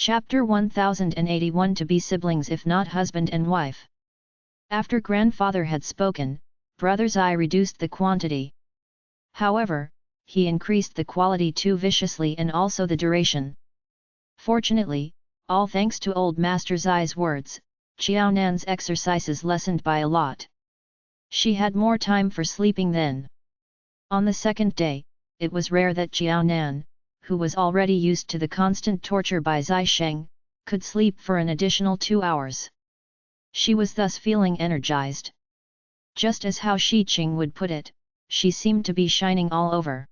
Chapter 1081 To be siblings if not husband and wife. After grandfather had spoken, Brother Zai reduced the quantity. However, he increased the quality too viciously and also the duration. Fortunately, all thanks to old Master Zai's words, Qiaonan's exercises lessened by a lot. She had more time for sleeping then. On the second day, it was rare that Qiaonan, who was already used to the constant torture by Zai Sheng, could sleep for an additional 2 hours. She was thus feeling energized. Just as how Shi Qing would put it, she seemed to be shining all over.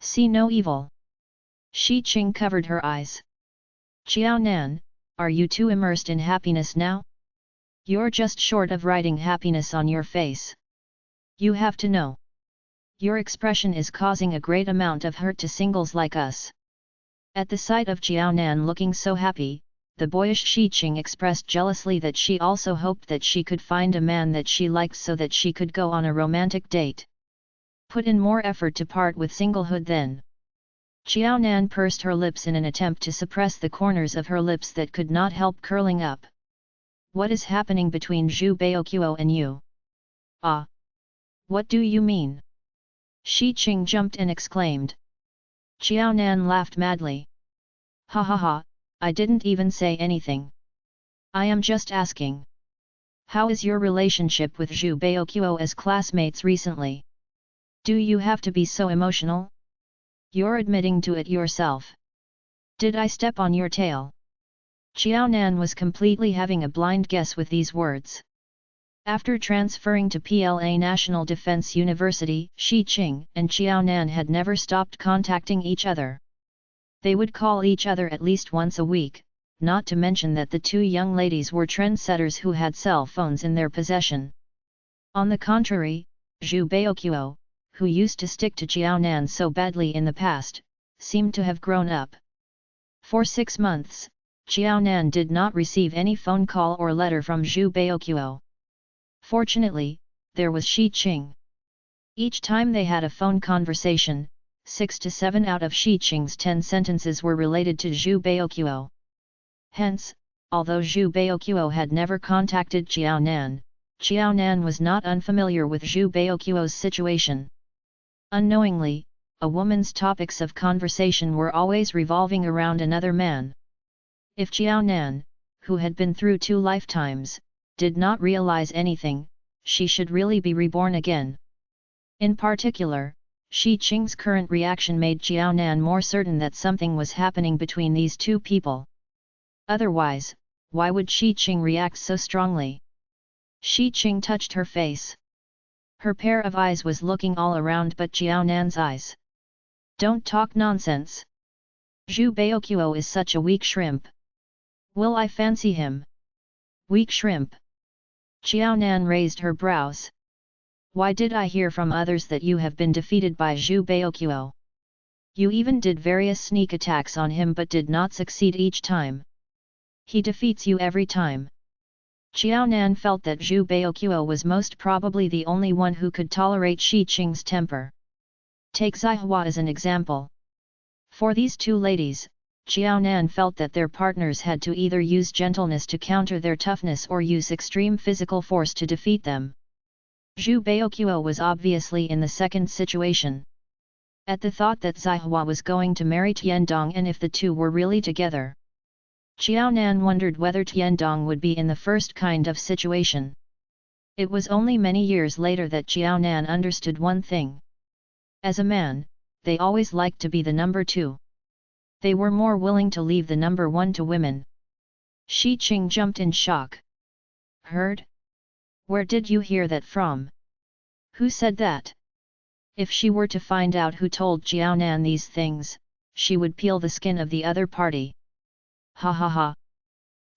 See no evil. Shi Qing covered her eyes. Qiaonan, are you too immersed in happiness now? You're just short of writing happiness on your face. You have to know. Your expression is causing a great amount of hurt to singles like us. At the sight of Qiaonan looking so happy, the boyish Shi Qing expressed jealously that she also hoped that she could find a man that she liked so that she could go on a romantic date. Put in more effort to part with singlehood then. Qiaonan pursed her lips in an attempt to suppress the corners of her lips that could not help curling up. What is happening between Zhu Baoquo and you? Ah! What do you mean? Shi Qing jumped and exclaimed. Qiaonan laughed madly. Ha ha ha, I didn't even say anything. I am just asking. How is your relationship with Zhu Baoquo as classmates recently? Do you have to be so emotional? You're admitting to it yourself. Did I step on your tail? Qiaonan was completely having a blind guess with these words. After transferring to PLA National Defense University, Shi Qing and Qiaonan had never stopped contacting each other. They would call each other at least once a week, not to mention that the two young ladies were trendsetters who had cell phones in their possession. On the contrary, Zhu Baoquo, who used to stick to Qiaonan so badly in the past, seemed to have grown up. For 6 months, Qiaonan did not receive any phone call or letter from Zhu Baoquo. Fortunately, there was Shi Qing. Each time they had a phone conversation, 6 to 7 out of Shi Qing's 10 sentences were related to Zhu Baoquo. Hence, although Zhu Baoquo had never contacted Qiaonan, Qiaonan was not unfamiliar with Zhu Baoquo's situation. Unknowingly, a woman's topics of conversation were always revolving around another man. If Qiaonan, who had been through 2 lifetimes, did not realize anything, she should really be reborn again. In particular, Shi Qing's current reaction made Qiaonan more certain that something was happening between these two people. Otherwise, why would Shi Qing react so strongly? Shi Qing touched her face. Her pair of eyes was looking all around but Qiaonan's eyes. Don't talk nonsense. Zhu Baoquo is such a weak shrimp. Will I fancy him? Weak shrimp. Qiaonan raised her brows. Why did I hear from others that you have been defeated by Zhu Baoquo? You even did various sneak attacks on him but did not succeed each time. He defeats you every time. Qiaonan felt that Zhu Baoquo was most probably the only one who could tolerate Shi Qing's temper. Take Zai Hua as an example. For these two ladies, Qiaonan felt that their partners had to either use gentleness to counter their toughness or use extreme physical force to defeat them. Zhu Baoquo was obviously in the second situation. At the thought that Zai Hua was going to marry Tiandong and if the two were really together, Qiaonan wondered whether Tiandong would be in the first kind of situation. It was only many years later that Qiaonan understood one thing. As a man, they always liked to be the number 2. They were more willing to leave the number 1 to women. Shi Qing jumped in shock. Heard? Where did you hear that from? Who said that? If she were to find out who told Qiaonan these things, she would peel the skin of the other party. Ha ha ha.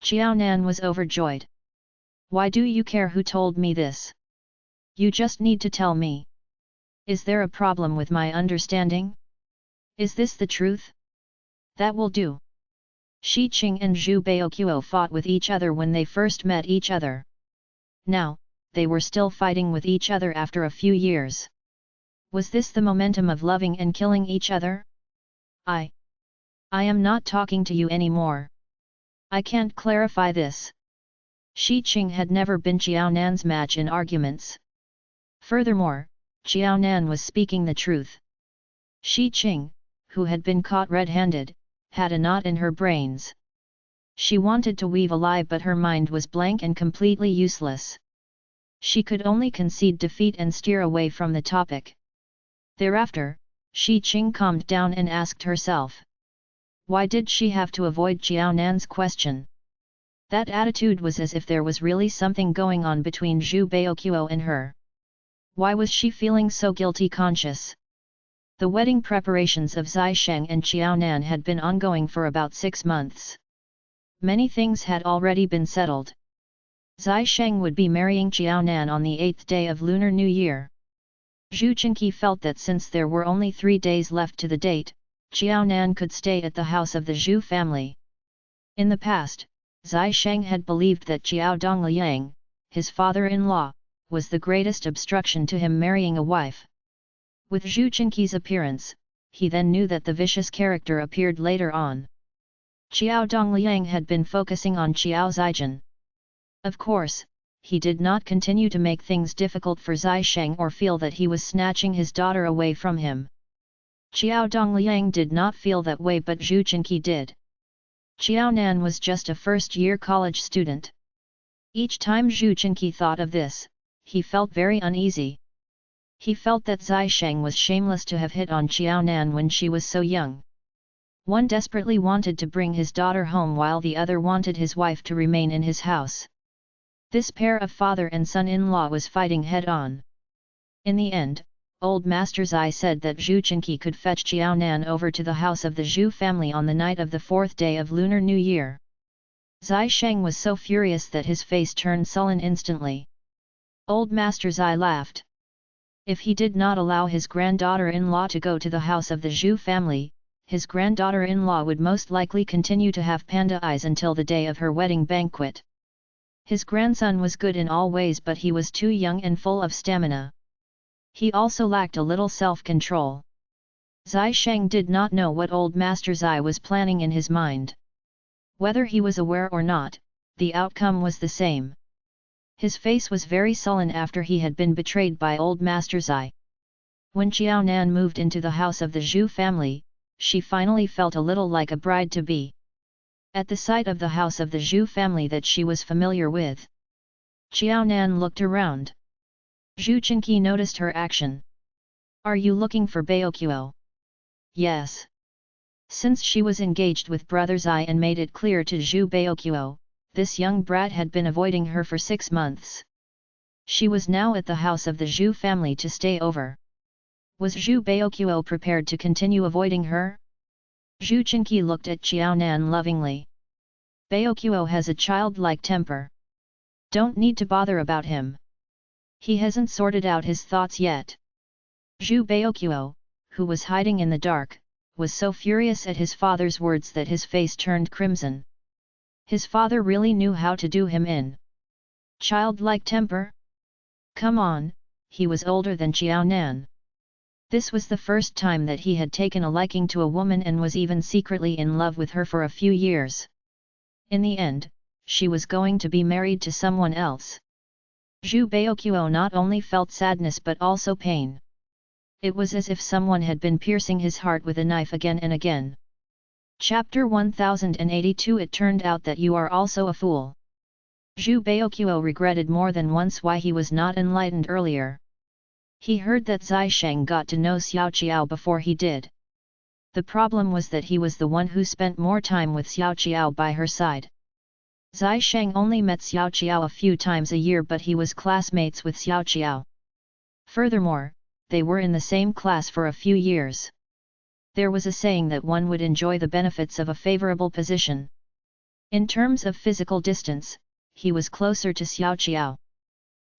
Qiaonan was overjoyed. Why do you care who told me this? You just need to tell me. Is there a problem with my understanding? Is this the truth? That will do. Shi Qing and Zhu Baoquo fought with each other when they first met each other. Now, they were still fighting with each other after a few years. Was this the momentum of loving and killing each other? I am not talking to you anymore. I can't clarify this. Shi Qing had never been Xiao Nan's match in arguments. Furthermore, Xiao Nan was speaking the truth. Shi Qing, who had been caught red-handed, had a knot in her brains. She wanted to weave a lie, but her mind was blank and completely useless. She could only concede defeat and steer away from the topic. Thereafter, Shi Qing calmed down and asked herself, why did she have to avoid Xiao Nan's question? That attitude was as if there was really something going on between Zhu Baoquo and her. Why was she feeling so guilty conscious? The wedding preparations of Zai Sheng and Xiao Nan had been ongoing for about 6 months. Many things had already been settled. Zai Sheng would be marrying Xiao Nan on the 8th day of Lunar New Year. Zhu Chenqi felt that since there were only 3 days left to the date, Xiao Nan could stay at the house of the Zhu family. In the past, Zai Sheng had believed that Xiao Dongliang, his father-in-law, was the greatest obstruction to him marrying a wife. With Zhu Chenqi's appearance, he then knew that the vicious character appeared later on. Xiao Dongliang had been focusing on Xiao Zijian. Of course, he did not continue to make things difficult for Zai Sheng or feel that he was snatching his daughter away from him. Xiao Dongliang did not feel that way, but Zhu Chenqi did. Xiao Nan was just a first-year college student. Each time Zhu Chenqi thought of this, he felt very uneasy. He felt that Zai Sheng was shameless to have hit on Xiao Nan when she was so young. One desperately wanted to bring his daughter home while the other wanted his wife to remain in his house. This pair of father and son-in-law was fighting head-on. In the end, old Master Zai said that Zhu Chenqi could fetch Xiao Nan over to the house of the Zhu family on the night of the 4th day of Lunar New Year. Zai Sheng was so furious that his face turned sullen instantly. Old Master Zai laughed. If he did not allow his granddaughter-in-law to go to the house of the Zhu family, his granddaughter-in-law would most likely continue to have panda eyes until the day of her wedding banquet. His grandson was good in all ways, but he was too young and full of stamina. He also lacked a little self-control. Zai Sheng did not know what old Master Zai was planning in his mind. Whether he was aware or not, the outcome was the same. His face was very sullen after he had been betrayed by old Master Zai. When Xiao Nan moved into the house of the Zhu family, she finally felt a little like a bride-to-be. At the sight of the house of the Zhu family that she was familiar with, Xiao Nan looked around. Zhu Chenqi noticed her action. Are you looking for Baoquo? Yes. Since she was engaged with Brother Zai and made it clear to Zhu Baoquo, this young brat had been avoiding her for 6 months. She was now at the house of the Zhu family to stay over. Was Zhu Baoquo prepared to continue avoiding her? Zhu Chenqi looked at Xiao Nan lovingly. Baoquo has a childlike temper. Don't need to bother about him. He hasn't sorted out his thoughts yet. Zhu Baoquo, who was hiding in the dark, was so furious at his father's words that his face turned crimson. His father really knew how to do him in. Childlike temper? Come on, he was older than Xiao Nan. This was the first time that he had taken a liking to a woman and was even secretly in love with her for a few years. In the end, she was going to be married to someone else. Zhu Baoquo not only felt sadness but also pain. It was as if someone had been piercing his heart with a knife again and again. Chapter 1082. It turned out that you are also a fool. Zhu Baoquo regretted more than once why he was not enlightened earlier. He heard that Zai Sheng got to know Xiao Qiao before he did. The problem was that he was the one who spent more time with Xiao Qiao by her side. Zai Sheng only met Xiao Qiao a few times a year, but he was classmates with Xiao Qiao. Furthermore, they were in the same class for a few years. There was a saying that one would enjoy the benefits of a favorable position. In terms of physical distance, he was closer to Xiao Qiao.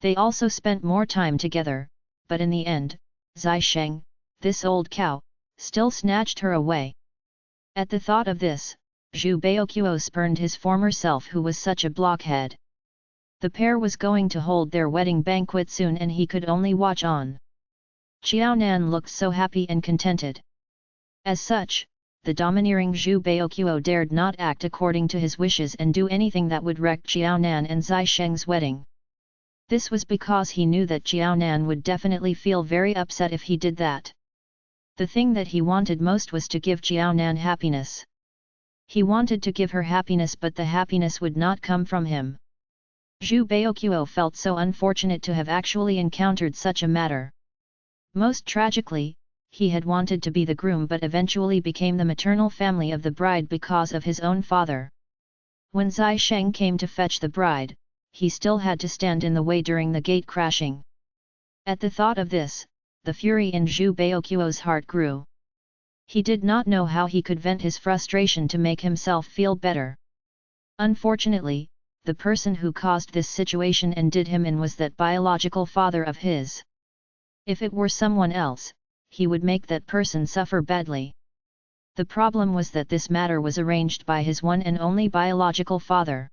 They also spent more time together, but in the end, Zai Sheng, this old cow, still snatched her away. At the thought of this, Zhu Baoquo spurned his former self, who was such a blockhead. The pair was going to hold their wedding banquet soon and he could only watch on. Xiao Nan looked so happy and contented. As such, the domineering Zhu Baoqiu dared not act according to his wishes and do anything that would wreck Jiaonan and Zai Sheng's wedding. This was because he knew that Jiaonan would definitely feel very upset if he did that. The thing that he wanted most was to give Jiaonan happiness. He wanted to give her happiness, but the happiness would not come from him. Zhu Baoqiu felt so unfortunate to have actually encountered such a matter. Most tragically, he had wanted to be the groom but eventually became the maternal family of the bride because of his own father. When Zai Sheng came to fetch the bride, he still had to stand in the way during the gate crashing. At the thought of this, the fury in Zhu Baoqiu's heart grew. He did not know how he could vent his frustration to make himself feel better. Unfortunately, the person who caused this situation and did him in was that biological father of his. If it were someone else, he would make that person suffer badly. The problem was that this matter was arranged by his one and only biological father.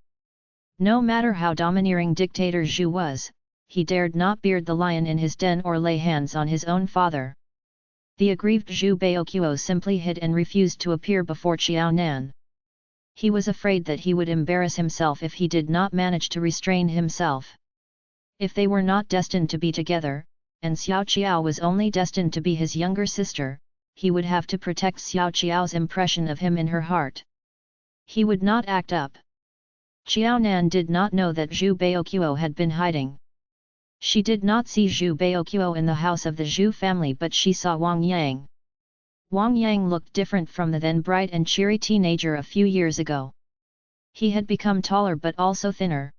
No matter how domineering dictator Zhu was, he dared not beard the lion in his den or lay hands on his own father. The aggrieved Zhu Baoqiu simply hid and refused to appear before Jiaonan. He was afraid that he would embarrass himself if he did not manage to restrain himself. If they were not destined to be together, and Xiao Qiao was only destined to be his younger sister, he would have to protect Xiao Qiao's impression of him in her heart. He would not act up. Jiaonan did not know that Zhu Baoqiu had been hiding. She did not see Zhu Baoqiu in the house of the Zhu family, but she saw Wang Yang. Wang Yang looked different from the then bright and cheery teenager a few years ago. He had become taller but also thinner.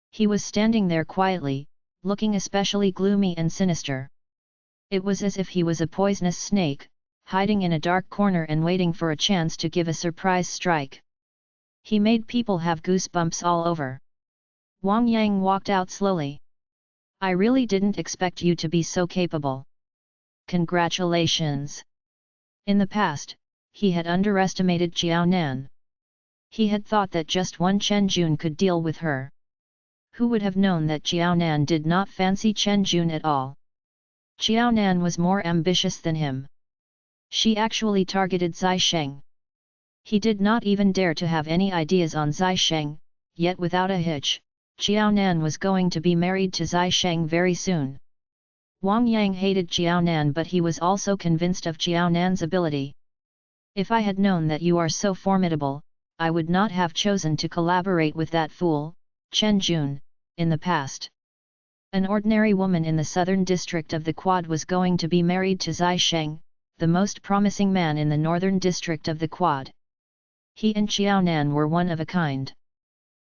He was standing there quietly, looking especially gloomy and sinister. It was as if he was a poisonous snake, hiding in a dark corner and waiting for a chance to give a surprise strike. He made people have goosebumps all over. Wang Yang walked out slowly. "I really didn't expect you to be so capable. Congratulations." In the past, he had underestimated Jiaonan. He had thought that just one Chen Jun could deal with her. Who would have known that Jiaonan did not fancy Chen Jun at all? Jiaonan was more ambitious than him. She actually targeted Zai Sheng. He did not even dare to have any ideas on Zai Sheng, yet without a hitch, Jiaonan was going to be married to Zai Sheng very soon. Wang Yang hated Jiaonan, but he was also convinced of Jiaonan's ability. "If I had known that you are so formidable, I would not have chosen to collaborate with that fool, Chen Jun, in the past." An ordinary woman in the southern district of the Quad was going to be married to Zai Sheng, the most promising man in the northern district of the Quad. He and Jiaonan were one of a kind.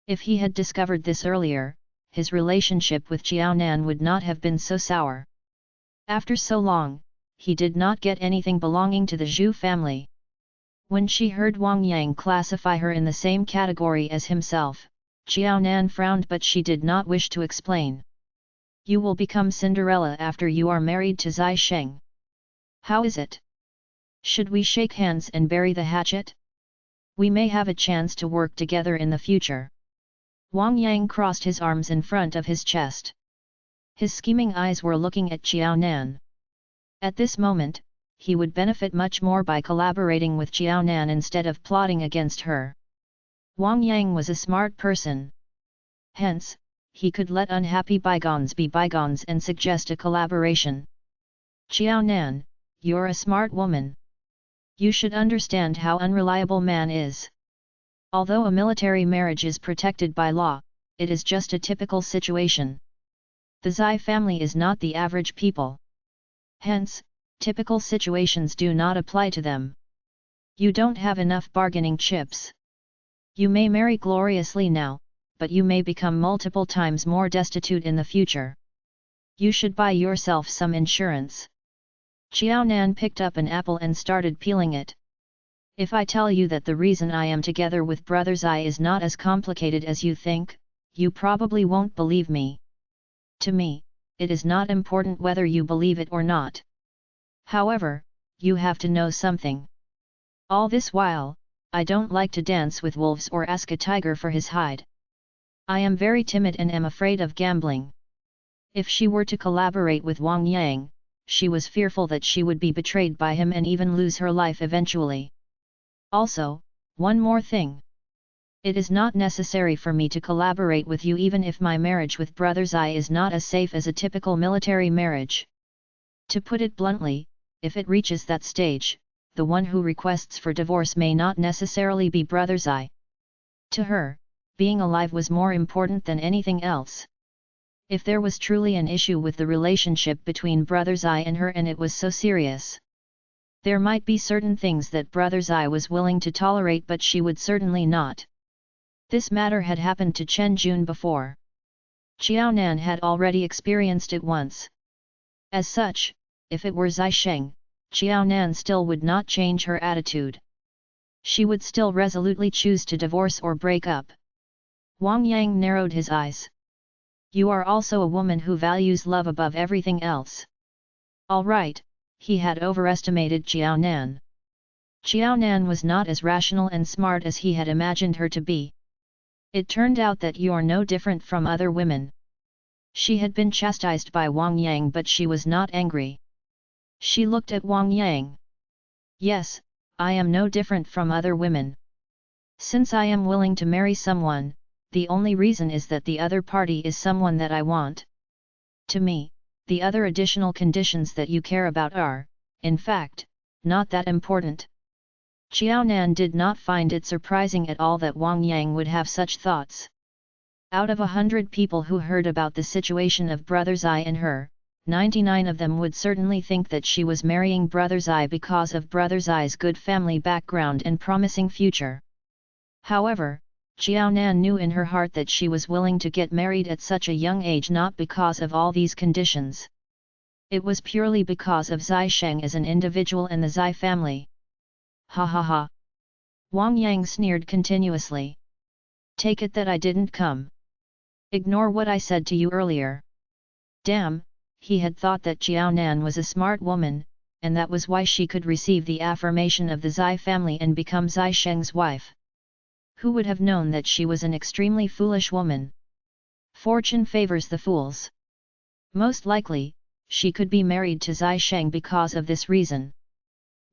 If he had discovered this earlier, his relationship with Jiaonan would not have been so sour. After so long, he did not get anything belonging to the Zhu family. When she heard Wang Yang classify her in the same category as himself, Jiaonan frowned, but she did not wish to explain. "You will become Cinderella after you are married to Zai Sheng. How is it? Should we shake hands and bury the hatchet? We may have a chance to work together in the future." Wang Yang crossed his arms in front of his chest. His scheming eyes were looking at Jiaonan. At this moment, he would benefit much more by collaborating with Jiaonan instead of plotting against her. Wang Yang was a smart person. Hence, he could let unhappy bygones be bygones and suggest a collaboration. "Jiaonan, you're a smart woman. You should understand how unreliable man is. Although a military marriage is protected by law, it is just a typical situation. The Zai family is not the average people. Hence, typical situations do not apply to them. You don't have enough bargaining chips. You may marry gloriously now, but you may become multiple times more destitute in the future. You should buy yourself some insurance." Jiaonan picked up an apple and started peeling it. "If I tell you that the reason I am together with Brother Zai is not as complicated as you think, you probably won't believe me. To me, it is not important whether you believe it or not. However, you have to know something. All this while, I don't like to dance with wolves or ask a tiger for his hide. I am very timid and am afraid of gambling." If she were to collaborate with Wang Yang, she was fearful that she would be betrayed by him and even lose her life eventually. Also, one more thing. It is not necessary for me to collaborate with you even if my marriage with Brother Zai is not as safe as a typical military marriage. To put it bluntly, if it reaches that stage, the one who requests for divorce may not necessarily be Brother Zai. To her, being alive was more important than anything else. If there was truly an issue with the relationship between Brother Zai and her and it was so serious, there might be certain things that Brother Zai was willing to tolerate but she would certainly not. This matter had happened to Chen Jun before. Qiao Nan had already experienced it once. As such, if it were Zai Sheng, Qiao Nan still would not change her attitude. She would still resolutely choose to divorce or break up. Wang Yang narrowed his eyes. You are also a woman who values love above everything else. All right, he had overestimated Qiao Nan. Qiao Nan was not as rational and smart as he had imagined her to be. It turned out that you're no different from other women. She had been chastised by Wang Yang but she was not angry. She looked at Wang Yang. Yes, I am no different from other women. Since I am willing to marry someone, the only reason is that the other party is someone that I want. To me, the other additional conditions that you care about are, in fact, not that important. Qiao Nan did not find it surprising at all that Wang Yang would have such thoughts. Out of 100 people who heard about the situation of Brother Zai and her, 99 of them would certainly think that she was marrying Brother Zai because of Brother Zai's good family background and promising future. However, Qiao Nan knew in her heart that she was willing to get married at such a young age not because of all these conditions. It was purely because of Zai Sheng as an individual and the Zai family. Ha ha ha! Wang Yang sneered continuously. Take it that I didn't come. Ignore what I said to you earlier. Damn, he had thought that Qiao Nan was a smart woman, and that was why she could receive the affirmation of the Zai family and become Zai Sheng's wife. Who would have known that she was an extremely foolish woman? Fortune favors the fools. Most likely, she could be married to Zai Sheng because of this reason.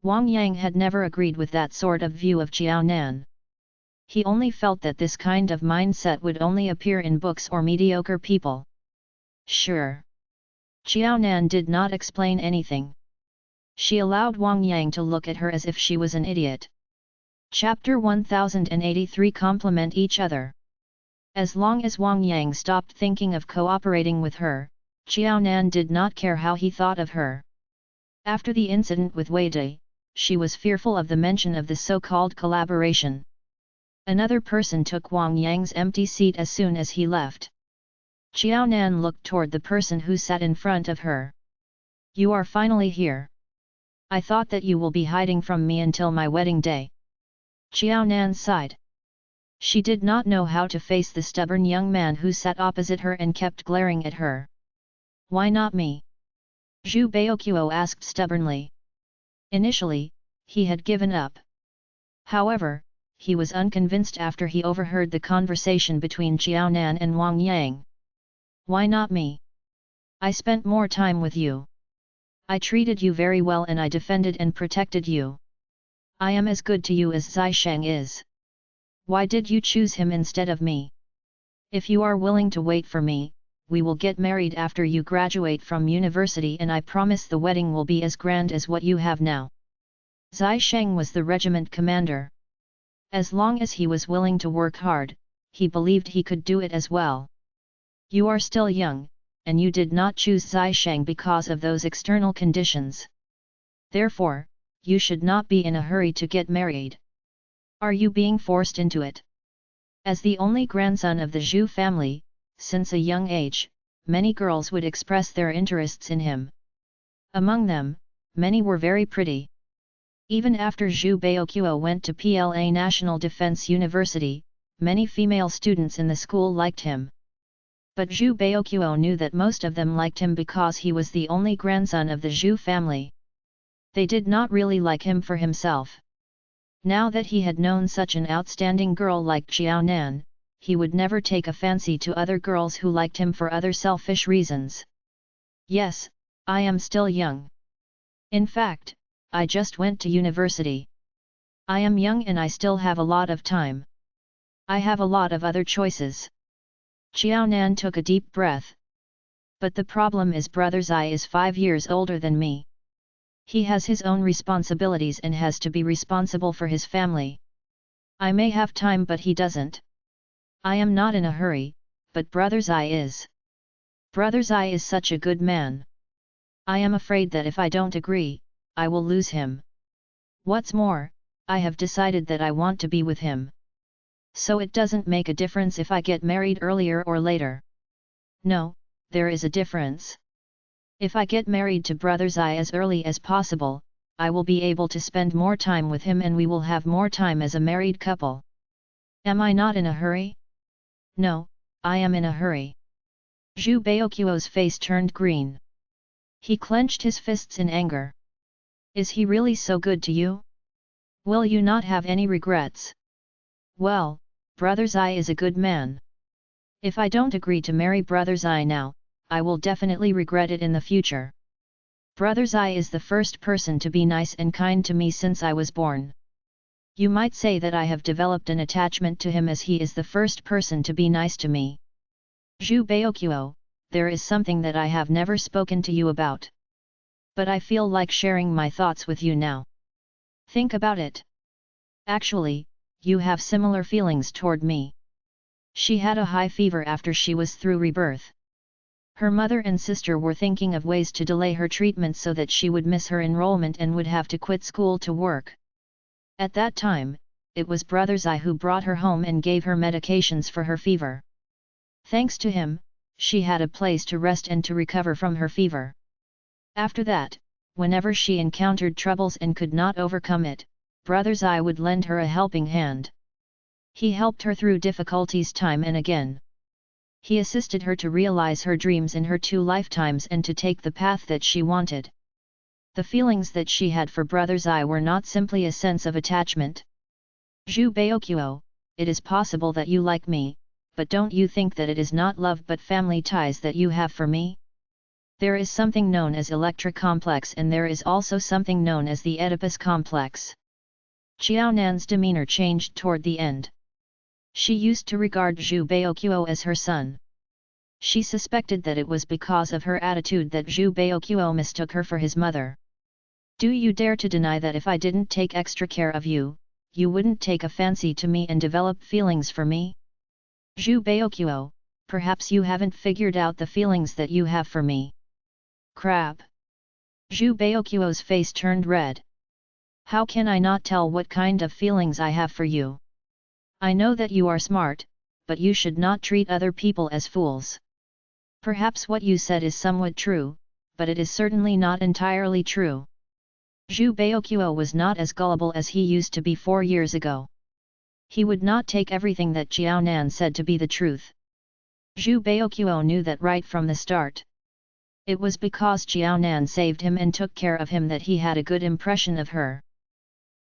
Wang Yang had never agreed with that sort of view of Qiao Nan. He only felt that this kind of mindset would only appear in books or mediocre people. Sure. Qiao Nan did not explain anything. She allowed Wang Yang to look at her as if she was an idiot. Chapter 1083 Complement each other. As long as Wang Yang stopped thinking of cooperating with her, Qiao Nan did not care how he thought of her. After the incident with Wei Dai, she was fearful of the mention of the so-called collaboration. Another person took Wang Yang's empty seat as soon as he left. Qiao Nan looked toward the person who sat in front of her. You are finally here. I thought that you will be hiding from me until my wedding day. Qiao Nan sighed. She did not know how to face the stubborn young man who sat opposite her and kept glaring at her. Why not me? Zhu Baoqiu asked stubbornly. Initially, he had given up. However, he was unconvinced after he overheard the conversation between Qiao Nan and Wang Yang. Why not me? I spent more time with you. I treated you very well and I defended and protected you. I am as good to you as Zai Sheng is. Why did you choose him instead of me? If you are willing to wait for me, we will get married after you graduate from university and I promise the wedding will be as grand as what you have now. Zai Sheng was the regiment commander. As long as he was willing to work hard, he believed he could do it as well. You are still young, and you did not choose Zai Sheng because of those external conditions. Therefore, you should not be in a hurry to get married. Are you being forced into it? As the only grandson of the Zhu family, since a young age, many girls would express their interests in him. Among them, many were very pretty. Even after Zhu Baoqiu went to PLA National Defense University, many female students in the school liked him. But Zhu Baoqiu knew that most of them liked him because he was the only grandson of the Zhu family. They did not really like him for himself. Now that he had known such an outstanding girl like Qiao Nan, he would never take a fancy to other girls who liked him for other selfish reasons. Yes, I am still young. In fact, I just went to university. I am young and I still have a lot of time. I have a lot of other choices. Xiao Nan took a deep breath. But the problem is Brother Zai is 5 years older than me. He has his own responsibilities and has to be responsible for his family. I may have time but he doesn't. I am not in a hurry, but Brother Zai is. Brother Zai is such a good man. I am afraid that if I don't agree, I will lose him. What's more, I have decided that I want to be with him. So it doesn't make a difference if I get married earlier or later. No, there is a difference. If I get married to Brother Zai as early as possible, I will be able to spend more time with him and we will have more time as a married couple. Am I not in a hurry? No, I am in a hurry. Zhu Baoquo's face turned green. He clenched his fists in anger. Is he really so good to you? Will you not have any regrets? Well, Brother Zai is a good man. If I don't agree to marry Brother Zai now, I will definitely regret it in the future. Brother Zai is the first person to be nice and kind to me since I was born. You might say that I have developed an attachment to him as he is the first person to be nice to me. Zhu Baoquo, there is something that I have never spoken to you about. But I feel like sharing my thoughts with you now. Think about it. Actually, you have similar feelings toward me. She had a high fever after she was through Rebirth. Her mother and sister were thinking of ways to delay her treatment so that she would miss her enrollment and would have to quit school to work. At that time, it was Brother Zai who brought her home and gave her medications for her fever. Thanks to him, she had a place to rest and to recover from her fever. After that, whenever she encountered troubles and could not overcome it, Brother Zai would lend her a helping hand. He helped her through difficulties time and again. He assisted her to realize her dreams in her 2 lifetimes and to take the path that she wanted. The feelings that she had for Brother Zai were not simply a sense of attachment. Zhu Baoquo, it is possible that you like me, but don't you think that it is not love but family ties that you have for me? There is something known as Electra complex and there is also something known as the Oedipus complex. Xiao Nan's demeanor changed toward the end. She used to regard Zhu Baoquo as her son. She suspected that it was because of her attitude that Zhu Baoquo mistook her for his mother. Do you dare to deny that if I didn't take extra care of you, you wouldn't take a fancy to me and develop feelings for me? Zhu Baoquo, perhaps you haven't figured out the feelings that you have for me. Crap! Zhu Baoquo's face turned red. How can I not tell what kind of feelings I have for you? I know that you are smart, but you should not treat other people as fools. Perhaps what you said is somewhat true, but it is certainly not entirely true. Zhu Baoquo was not as gullible as he used to be 4 years ago. He would not take everything that Xiao Nan said to be the truth. Zhu Baoquo knew that right from the start. It was because Xiao Nan saved him and took care of him that he had a good impression of her.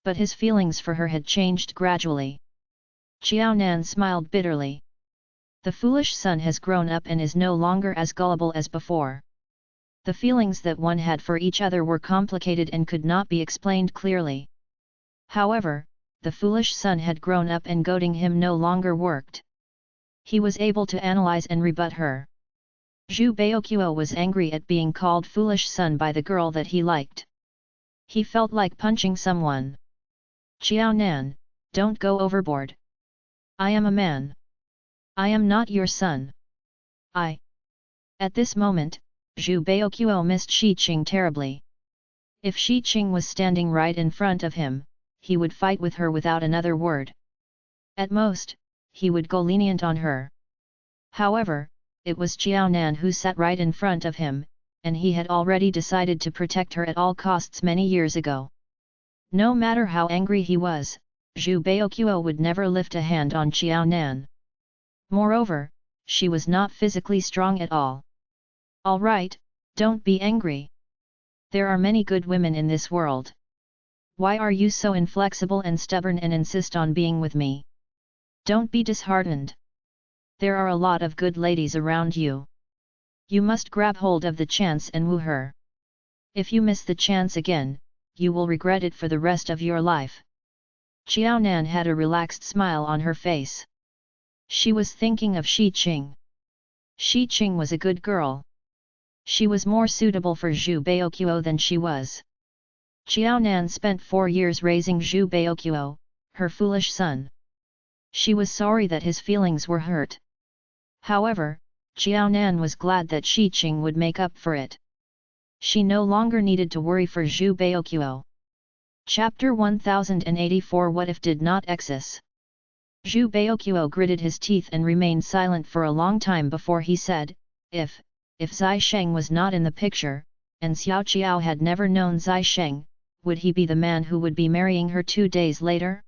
But his feelings for her had changed gradually. Xiao Nan smiled bitterly. The foolish son has grown up and is no longer as gullible as before. The feelings that one had for each other were complicated and could not be explained clearly. However, the foolish son had grown up and goading him no longer worked. He was able to analyze and rebut her. Zhu Baoquo was angry at being called foolish son by the girl that he liked. He felt like punching someone. Xiao Nan, don't go overboard. I am a man. I am not your son. At this moment, Zhu Baoquo missed Shi Qing terribly. If Shi Qing was standing right in front of him, he would fight with her without another word. At most, he would go lenient on her. However, it was Xiao Nan who sat right in front of him, and he had already decided to protect her at all costs many years ago. No matter how angry he was, Zhu Baoquo would never lift a hand on Xiao Nan. Moreover, she was not physically strong at all. All right, don't be angry. There are many good women in this world. Why are you so inflexible and stubborn and insist on being with me? Don't be disheartened. There are a lot of good ladies around you. You must grab hold of the chance and woo her. If you miss the chance again, you will regret it for the rest of your life. Xiaonan had a relaxed smile on her face. She was thinking of Shi Qing. Shi Qing was a good girl. She was more suitable for Zhu Baoqiu than she was. Xiaonan spent 4 years raising Zhu Baoqiu, her foolish son. She was sorry that his feelings were hurt. However, Xiaonan was glad that Shi Qing would make up for it. She no longer needed to worry for Zhu Baoqiu. Chapter 1084 What if did not exist? Zhu Baoqiu gritted his teeth and remained silent for a long time before he said, If Zai Sheng was not in the picture, and Xiao Qiao had never known Zai Sheng, would he be the man who would be marrying her 2 days later?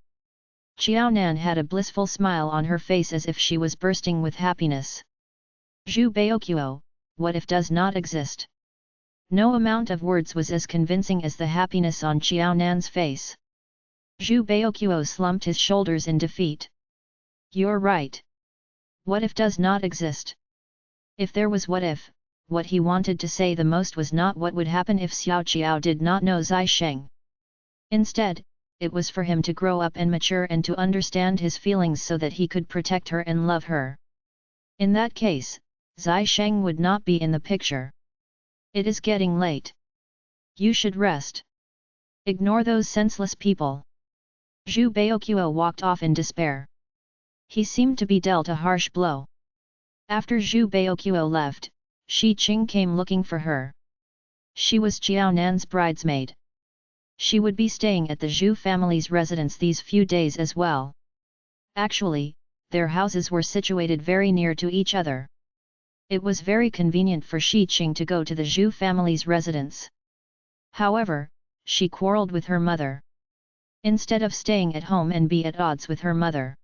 Xiaonan had a blissful smile on her face as if she was bursting with happiness. Zhu Baoqiu, what if does not exist? No amount of words was as convincing as the happiness on Xiaonan's face. Zhu Baoqiu slumped his shoulders in defeat. You're right. What if does not exist? If there was what if, what he wanted to say the most was not what would happen if Xiao Qiao did not know Zai Sheng. Instead, it was for him to grow up and mature and to understand his feelings so that he could protect her and love her. In that case, Zai Sheng would not be in the picture. It is getting late. You should rest. Ignore those senseless people. Zhu Baoqiu walked off in despair. He seemed to be dealt a harsh blow. After Zhu Baoqiu left, Shi Qing came looking for her. She was Xiaonan's bridesmaid. She would be staying at the Zhu family's residence these few days as well. Actually, their houses were situated very near to each other. It was very convenient for Shi Qing to go to the Zhu family's residence. However, she quarreled with her mother. Instead of staying at home and be at odds with her mother,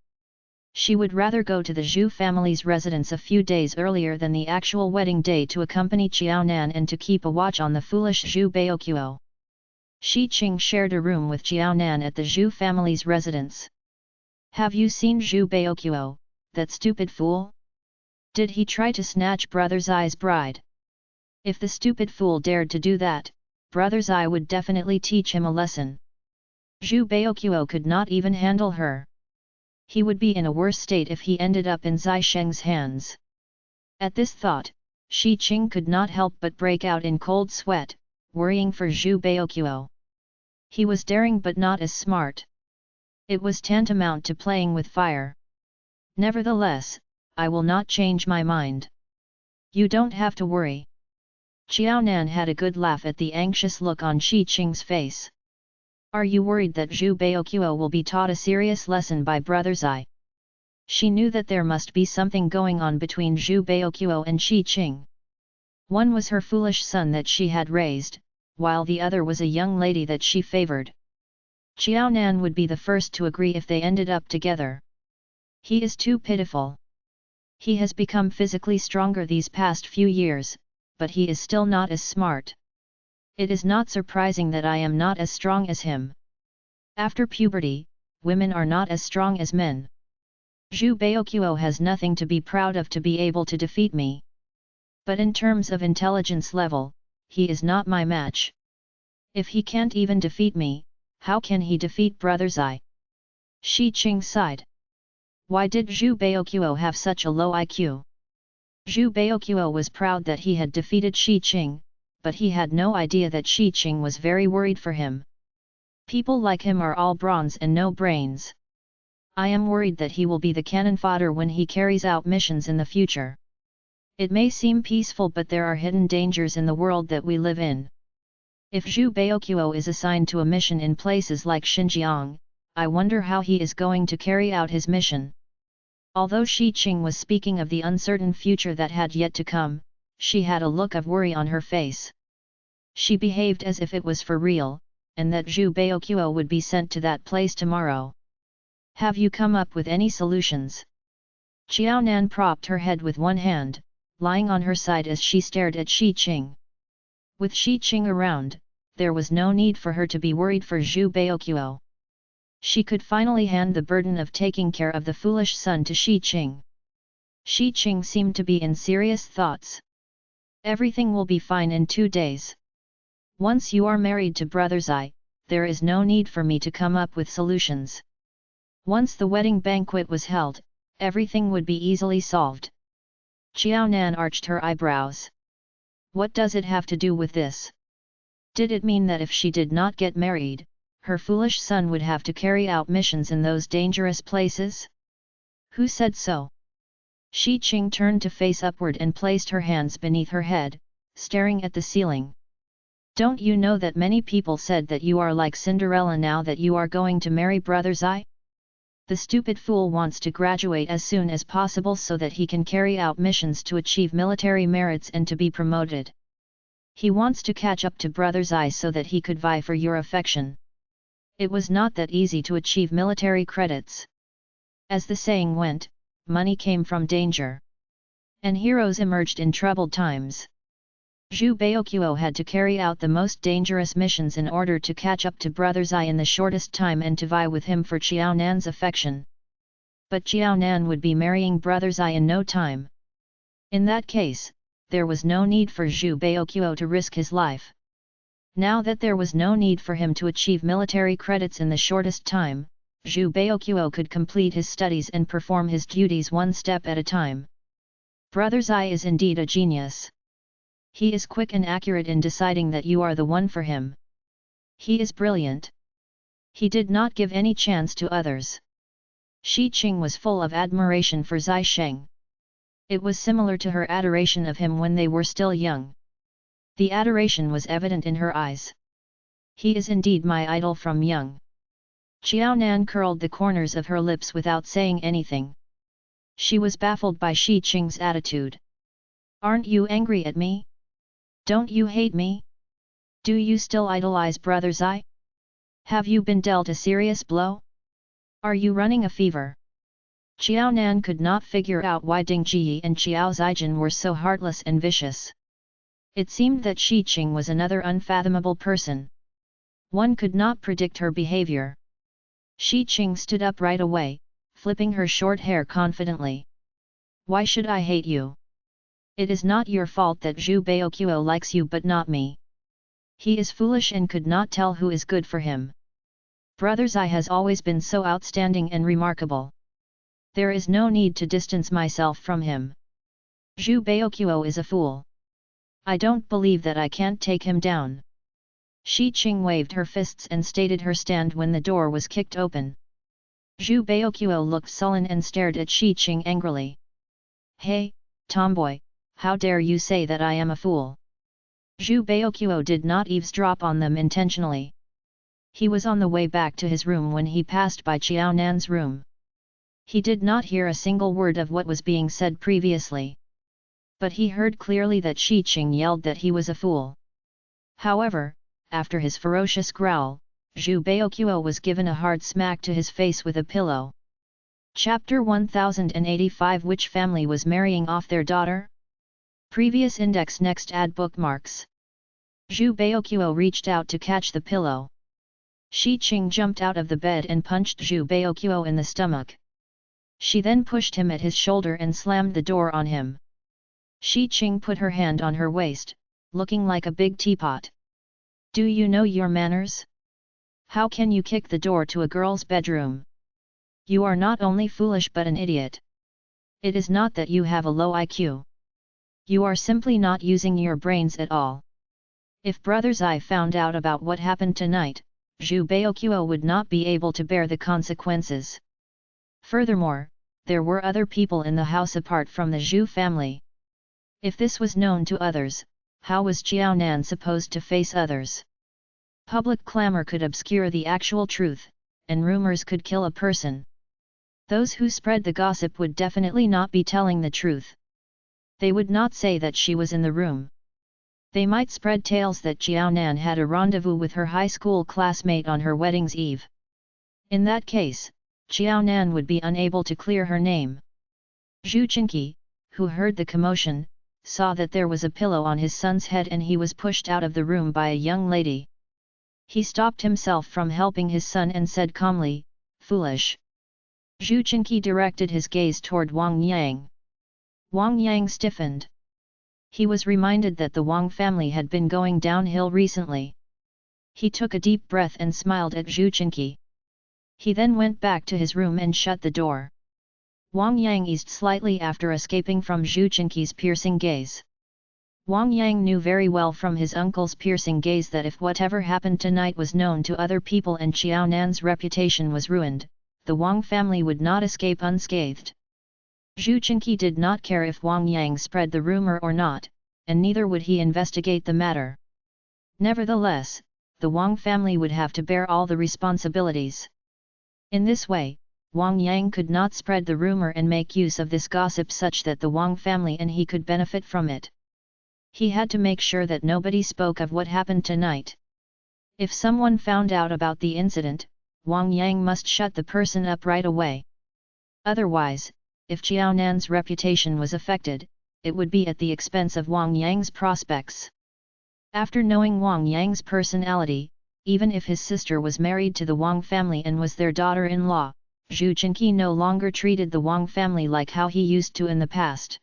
she would rather go to the Zhu family's residence a few days earlier than the actual wedding day to accompany Xiaonan and to keep a watch on the foolish Zhu Baoqiu. Shi Qing shared a room with Xiaonan at the Zhu family's residence. Have you seen Zhu Baoqiu, that stupid fool? Did he try to snatch Brother Zai's bride? If the stupid fool dared to do that, Brother Zai would definitely teach him a lesson. Zhu Baoqiu could not even handle her. He would be in a worse state if he ended up in Zai Sheng's hands. At this thought, Shi Qing could not help but break out in cold sweat, worrying for Zhu Baoqiu. He was daring but not as smart. It was tantamount to playing with fire. Nevertheless, I will not change my mind. You don't have to worry. Xiaonan had a good laugh at the anxious look on Shi Qing's face. Are you worried that Zhu Baoqiu will be taught a serious lesson by Brother Zai? She knew that there must be something going on between Zhu Baoqiu and Shi Qing. One was her foolish son that she had raised, while the other was a young lady that she favored. Xiaonan would be the first to agree if they ended up together. He is too pitiful. He has become physically stronger these past few years, but he is still not as smart. It is not surprising that I am not as strong as him. After puberty, women are not as strong as men. Zhu Baoqiu has nothing to be proud of to be able to defeat me. But in terms of intelligence level, he is not my match. If he can't even defeat me, how can he defeat Brother Zai? Shi Qing sighed. Why did Zhu Baoqiu have such a low IQ? Zhu Baoqiu was proud that he had defeated Shi Qing, but he had no idea that Shi Qing was very worried for him. People like him are all bronze and no brains. I am worried that he will be the cannon fodder when he carries out missions in the future. It may seem peaceful, but there are hidden dangers in the world that we live in. If Zhu Baoqiu is assigned to a mission in places like Xinjiang, I wonder how he is going to carry out his mission. Although Shi Qing was speaking of the uncertain future that had yet to come, she had a look of worry on her face. She behaved as if it was for real, and that Zhu Baoqiu would be sent to that place tomorrow. Have you come up with any solutions? Xiaonan propped her head with one hand, lying on her side as she stared at Shi Qing. With Shi Qing around, there was no need for her to be worried for Zhu Baoqiu. She could finally hand the burden of taking care of the foolish son to Shi Qing. Shi Qing seemed to be in serious thoughts. Everything will be fine in 2 days. Once you are married to Brother Zai, there is no need for me to come up with solutions. Once the wedding banquet was held, everything would be easily solved. Xiao Nan arched her eyebrows. What does it have to do with this? Did it mean that if she did not get married, her foolish son would have to carry out missions in those dangerous places? Who said so? Shi Qing turned to face upward and placed her hands beneath her head, staring at the ceiling. Don't you know that many people said that you are like Cinderella now that you are going to marry Brother Zai? The stupid fool wants to graduate as soon as possible so that he can carry out missions to achieve military merits and to be promoted. He wants to catch up to Brother Zai so that he could vie for your affection. It was not that easy to achieve military credits. As the saying went, money came from danger. And heroes emerged in troubled times. Zhu Baoqiu had to carry out the most dangerous missions in order to catch up to Brother Zai in the shortest time and to vie with him for Xiao Nan's affection. But Xiao Nan would be marrying Brother Zai in no time. In that case, there was no need for Zhu Baoqiu to risk his life. Now that there was no need for him to achieve military credits in the shortest time, Zhu Baoqiu could complete his studies and perform his duties one step at a time. Brother Zai is indeed a genius. He is quick and accurate in deciding that you are the one for him. He is brilliant. He did not give any chance to others. Shi Qing was full of admiration for Zai Sheng. It was similar to her adoration of him when they were still young. The adoration was evident in her eyes. He is indeed my idol from young. Xiao Nan curled the corners of her lips without saying anything. She was baffled by Shi Qing's attitude. Aren't you angry at me? Don't you hate me? Do you still idolize Brother Zai? Have you been dealt a serious blow? Are you running a fever? Xiao Nan could not figure out why Ding Ji and Xiao Zijin were so heartless and vicious. It seemed that Shi Qing was another unfathomable person. One could not predict her behavior. Shi Qing stood up right away, flipping her short hair confidently. Why should I hate you? It is not your fault that Zhu Baoqiu likes you but not me. He is foolish and could not tell who is good for him. Brother Zai has always been so outstanding and remarkable. There is no need to distance myself from him. Zhu Baoqiu is a fool. I don't believe that I can't take him down. Shi Qing waved her fists and stated her stand when the door was kicked open. Zhu Baoqiu looked sullen and stared at Shi Qing angrily. Hey, tomboy, how dare you say that I am a fool? Zhu Baoqiu did not eavesdrop on them intentionally. He was on the way back to his room when he passed by Xiao Nan's room. He did not hear a single word of what was being said previously. But he heard clearly that Shi Qing yelled that he was a fool. However, after his ferocious growl, Zhu Baoqiu was given a hard smack to his face with a pillow. Chapter 1085 Which family was marrying off their daughter? Previous index. Next add bookmarks. Zhu Baoqiu reached out to catch the pillow. Shi Qing jumped out of the bed and punched Zhu Baoqiu in the stomach. She then pushed him at his shoulder and slammed the door on him. Shi Qing put her hand on her waist, looking like a big teapot. Do you know your manners? How can you kick the door to a girl's bedroom? You are not only foolish but an idiot. It is not that you have a low IQ. You are simply not using your brains at all. If Brother Zai found out about what happened tonight, Zhu Baoqiu would not be able to bear the consequences. Furthermore, there were other people in the house apart from the Zhu family. If this was known to others, how was Xiao Nan supposed to face others? Public clamor could obscure the actual truth, and rumors could kill a person. Those who spread the gossip would definitely not be telling the truth. They would not say that she was in the room. They might spread tales that Xiao Nan had a rendezvous with her high school classmate on her wedding's eve. In that case, Xiao Nan would be unable to clear her name. Zhu Qingqi, who heard the commotion, saw that there was a pillow on his son's head and he was pushed out of the room by a young lady. He stopped himself from helping his son and said calmly, "Foolish." Zhu Qingqi directed his gaze toward Wang Yang. Wang Yang stiffened. He was reminded that the Wang family had been going downhill recently. He took a deep breath and smiled at Zhu Qingqi. He then went back to his room and shut the door. Wang Yang eased slightly after escaping from Zhu Chenqi's piercing gaze. Wang Yang knew very well from his uncle's piercing gaze that if whatever happened tonight was known to other people and Xiao Nan's reputation was ruined, the Wang family would not escape unscathed. Zhu Chenqi did not care if Wang Yang spread the rumor or not, and neither would he investigate the matter. Nevertheless, the Wang family would have to bear all the responsibilities. In this way, Wang Yang could not spread the rumor and make use of this gossip such that the Wang family and he could benefit from it. He had to make sure that nobody spoke of what happened tonight. If someone found out about the incident, Wang Yang must shut the person up right away. Otherwise, if Xiao Nan's reputation was affected, it would be at the expense of Wang Yang's prospects. After knowing Wang Yang's personality, even if his sister was married to the Wang family and was their daughter-in-law, Zhu Chenqi no longer treated the Wang family like how he used to in the past.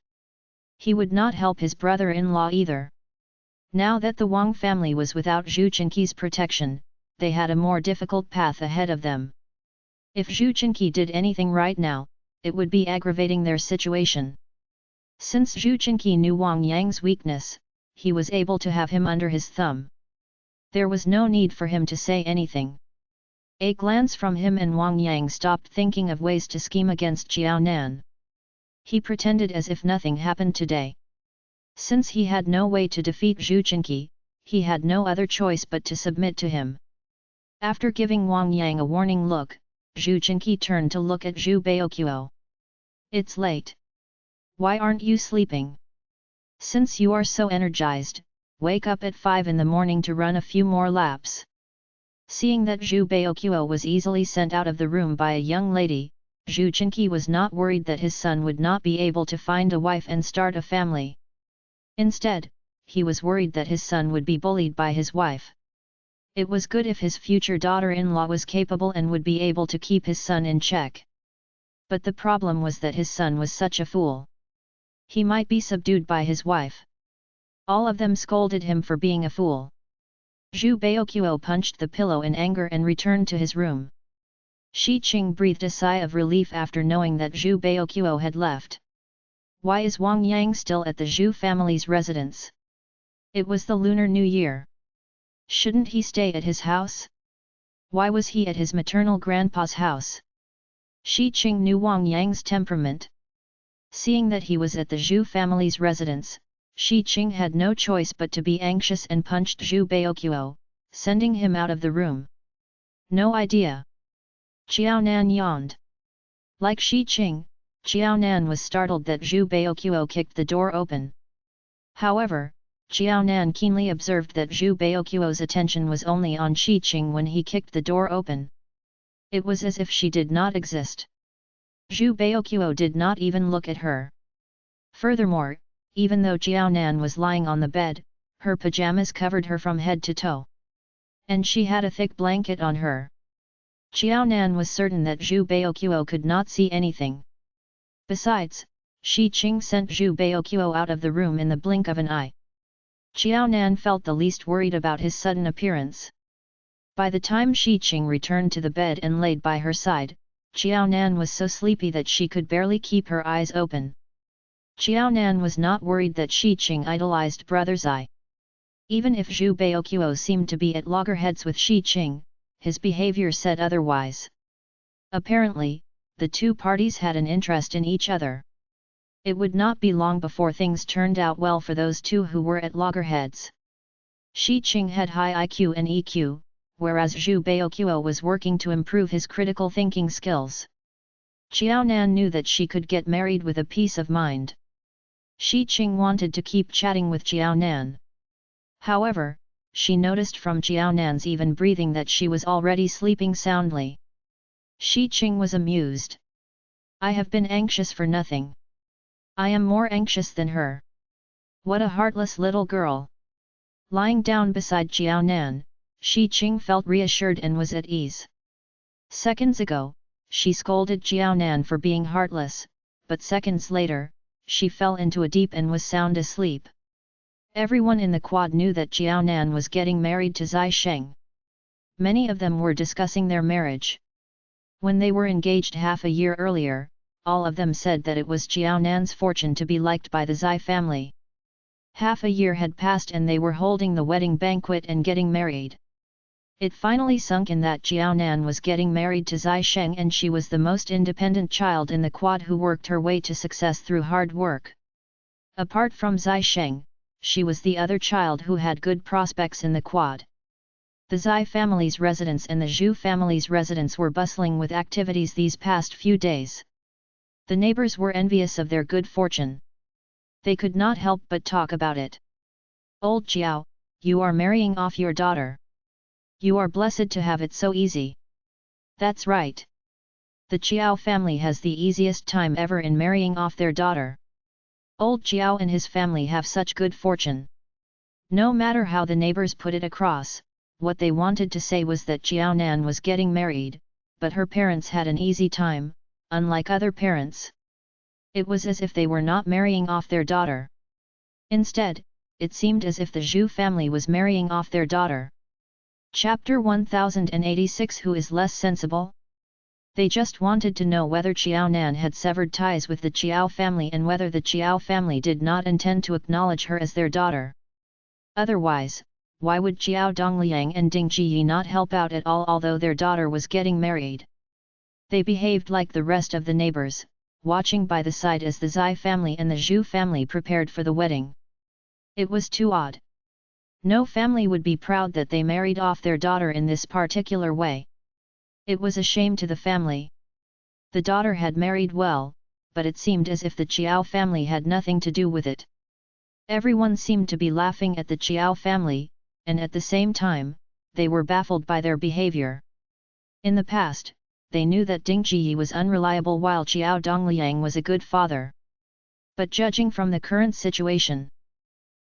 He would not help his brother-in-law either. Now that the Wang family was without Zhu Chenqi's protection, they had a more difficult path ahead of them. If Zhu Chenqi did anything right now, it would be aggravating their situation. Since Zhu Chenqi knew Wang Yang's weakness, he was able to have him under his thumb. There was no need for him to say anything. A glance from him and Wang Yang stopped thinking of ways to scheme against Xiao Nan. He pretended as if nothing happened today. Since he had no way to defeat Zhu Chenqi, he had no other choice but to submit to him. After giving Wang Yang a warning look, Zhu Chenqi turned to look at Zhu Baoqiu. It's late. Why aren't you sleeping? Since you are so energized, wake up at 5 in the morning to run a few more laps. Seeing that Zhu Baoqiu was easily sent out of the room by a young lady, Zhu Chenqi was not worried that his son would not be able to find a wife and start a family. Instead, he was worried that his son would be bullied by his wife. It was good if his future daughter-in-law was capable and would be able to keep his son in check. But the problem was that his son was such a fool. He might be subdued by his wife. All of them scolded him for being a fool. Zhu Baoqiu punched the pillow in anger and returned to his room. Shi Qing breathed a sigh of relief after knowing that Zhu Baoqiu had left. Why is Wang Yang still at the Zhu family's residence? It was the Lunar New Year. Shouldn't he stay at his house? Why was he at his maternal grandpa's house? Shi Qing knew Wang Yang's temperament. Seeing that he was at the Zhu family's residence, Shi Qing had no choice but to be anxious and punched Zhu Baoqiu, sending him out of the room. No idea. Xiao Nan yawned. Like Shi Qing, Xiao Nan was startled that Zhu Baoqiu kicked the door open. However, Xiao Nan keenly observed that Zhu Baoqiu's attention was only on Shi Qing when he kicked the door open. It was as if she did not exist. Zhu Baoqiu did not even look at her. Furthermore, even though Xiao Nan was lying on the bed, her pajamas covered her from head to toe. And she had a thick blanket on her. Xiao Nan was certain that Zhu Baoqiu could not see anything. Besides, Shi Qing sent Zhu Baoqiu out of the room in the blink of an eye. Xiao Nan felt the least worried about his sudden appearance. By the time Shi Qing returned to the bed and laid by her side, Xiao Nan was so sleepy that she could barely keep her eyes open. Xiao Nan was not worried that Shi Qing idolized Brother Zai. Even if Zhu Baoqiu seemed to be at loggerheads with Shi Qing, his behavior said otherwise. Apparently, the two parties had an interest in each other. It would not be long before things turned out well for those two who were at loggerheads. Shi Qing had high IQ and EQ, whereas Zhu Baoqiu was working to improve his critical thinking skills. Xiao Nan knew that she could get married with a peace of mind. Shi Qing wanted to keep chatting with Xiao Nan. However, she noticed from Xiao Nan's even breathing that she was already sleeping soundly. Shi Qing was amused. I have been anxious for nothing. I am more anxious than her. What a heartless little girl. Lying down beside Xiao Nan, Shi Qing felt reassured and was at ease. Seconds ago, she scolded Xiao Nan for being heartless, but seconds later, she fell into a deep and was sound asleep. Everyone in the quad knew that Xiao Nan was getting married to Zai Sheng. Many of them were discussing their marriage. When they were engaged half a year earlier, all of them said that it was Jiao Nan's fortune to be liked by the Zai family. Half a year had passed and they were holding the wedding banquet and getting married. It finally sunk in that Jiao Nan was getting married to Zai Sheng, and she was the most independent child in the quad who worked her way to success through hard work. Apart from Zai Sheng, she was the other child who had good prospects in the quad. The Zai family's residence and the Zhu family's residence were bustling with activities these past few days. The neighbors were envious of their good fortune. They could not help but talk about it. "Old Jiao, you are marrying off your daughter. You are blessed to have it so easy." "That's right. The Jiao family has the easiest time ever in marrying off their daughter. Old Jiao and his family have such good fortune." No matter how the neighbors put it across, what they wanted to say was that Jiao Nan was getting married, but her parents had an easy time, unlike other parents. It was as if they were not marrying off their daughter. Instead, it seemed as if the Zhu family was marrying off their daughter. Chapter 1086 Who is less sensible? They just wanted to know whether Jiao Nan had severed ties with the Jiao family and whether the Jiao family did not intend to acknowledge her as their daughter. Otherwise, why would Jiao Dongliang and Ding Jiyi not help out at all although their daughter was getting married? They behaved like the rest of the neighbors, watching by the side as the Zai family and the Zhu family prepared for the wedding. It was too odd. No family would be proud that they married off their daughter in this particular way. It was a shame to the family. The daughter had married well, but it seemed as if the Jiao family had nothing to do with it. Everyone seemed to be laughing at the Jiao family, and at the same time, they were baffled by their behavior. In the past, they knew that Ding Jiyi was unreliable while Jiao Dongliang was a good father. But judging from the current situation,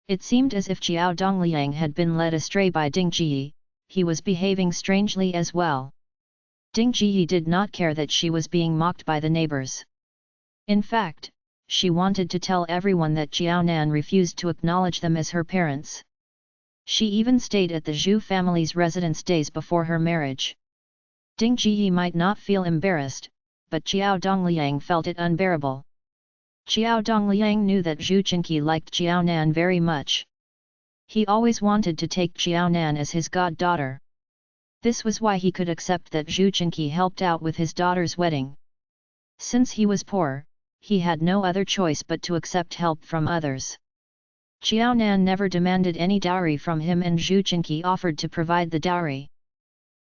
it seemed as if Jiao Dongliang had been led astray by Ding Jiyi. He was behaving strangely as well. Ding Jiyi did not care that she was being mocked by the neighbors. In fact, she wanted to tell everyone that Jiao Nan refused to acknowledge them as her parents. She even stayed at the Zhu family's residence days before her marriage. Ding Jiyi might not feel embarrassed, but Jiao Dongliang felt it unbearable. Jiao Dongliang knew that Zhu Chenqi liked Jiao Nan very much. He always wanted to take Jiao Nan as his goddaughter. This was why he could accept that Zhu Chenqi helped out with his daughter's wedding. Since he was poor, he had no other choice but to accept help from others. Jiao Nan never demanded any dowry from him and Zhu Chenqi offered to provide the dowry.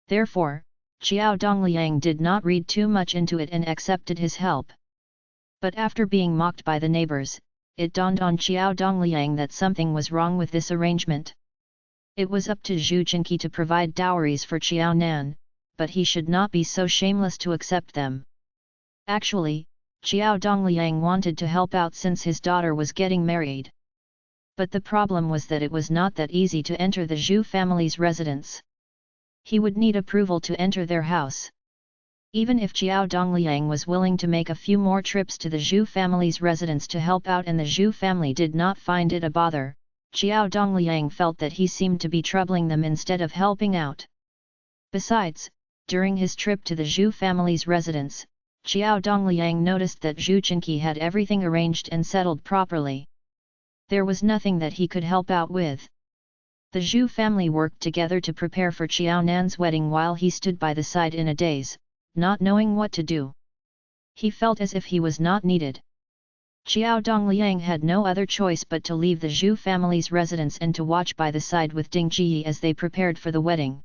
Therefore, Jiao Dongliang did not read too much into it and accepted his help. But after being mocked by the neighbors, it dawned on Jiao Dongliang that something was wrong with this arrangement. It was up to Zhu Chenqi to provide dowries for Jiao Nan, but he should not be so shameless to accept them. Actually, Jiao Dongliang wanted to help out since his daughter was getting married. But the problem was that it was not that easy to enter the Zhu family's residence. He would need approval to enter their house. Even if Jiao Dongliang was willing to make a few more trips to the Zhu family's residence to help out and the Zhu family did not find it a bother, Jiao Dongliang felt that he seemed to be troubling them instead of helping out. Besides, during his trip to the Zhu family's residence, Jiao Dongliang noticed that Zhu Chenqi had everything arranged and settled properly. There was nothing that he could help out with. The Zhu family worked together to prepare for Jiao Nan's wedding while he stood by the side in a daze, not knowing what to do. He felt as if he was not needed. Jiao Dongliang had no other choice but to leave the Zhu family's residence and to watch by the side with Ding Jiyi as they prepared for the wedding.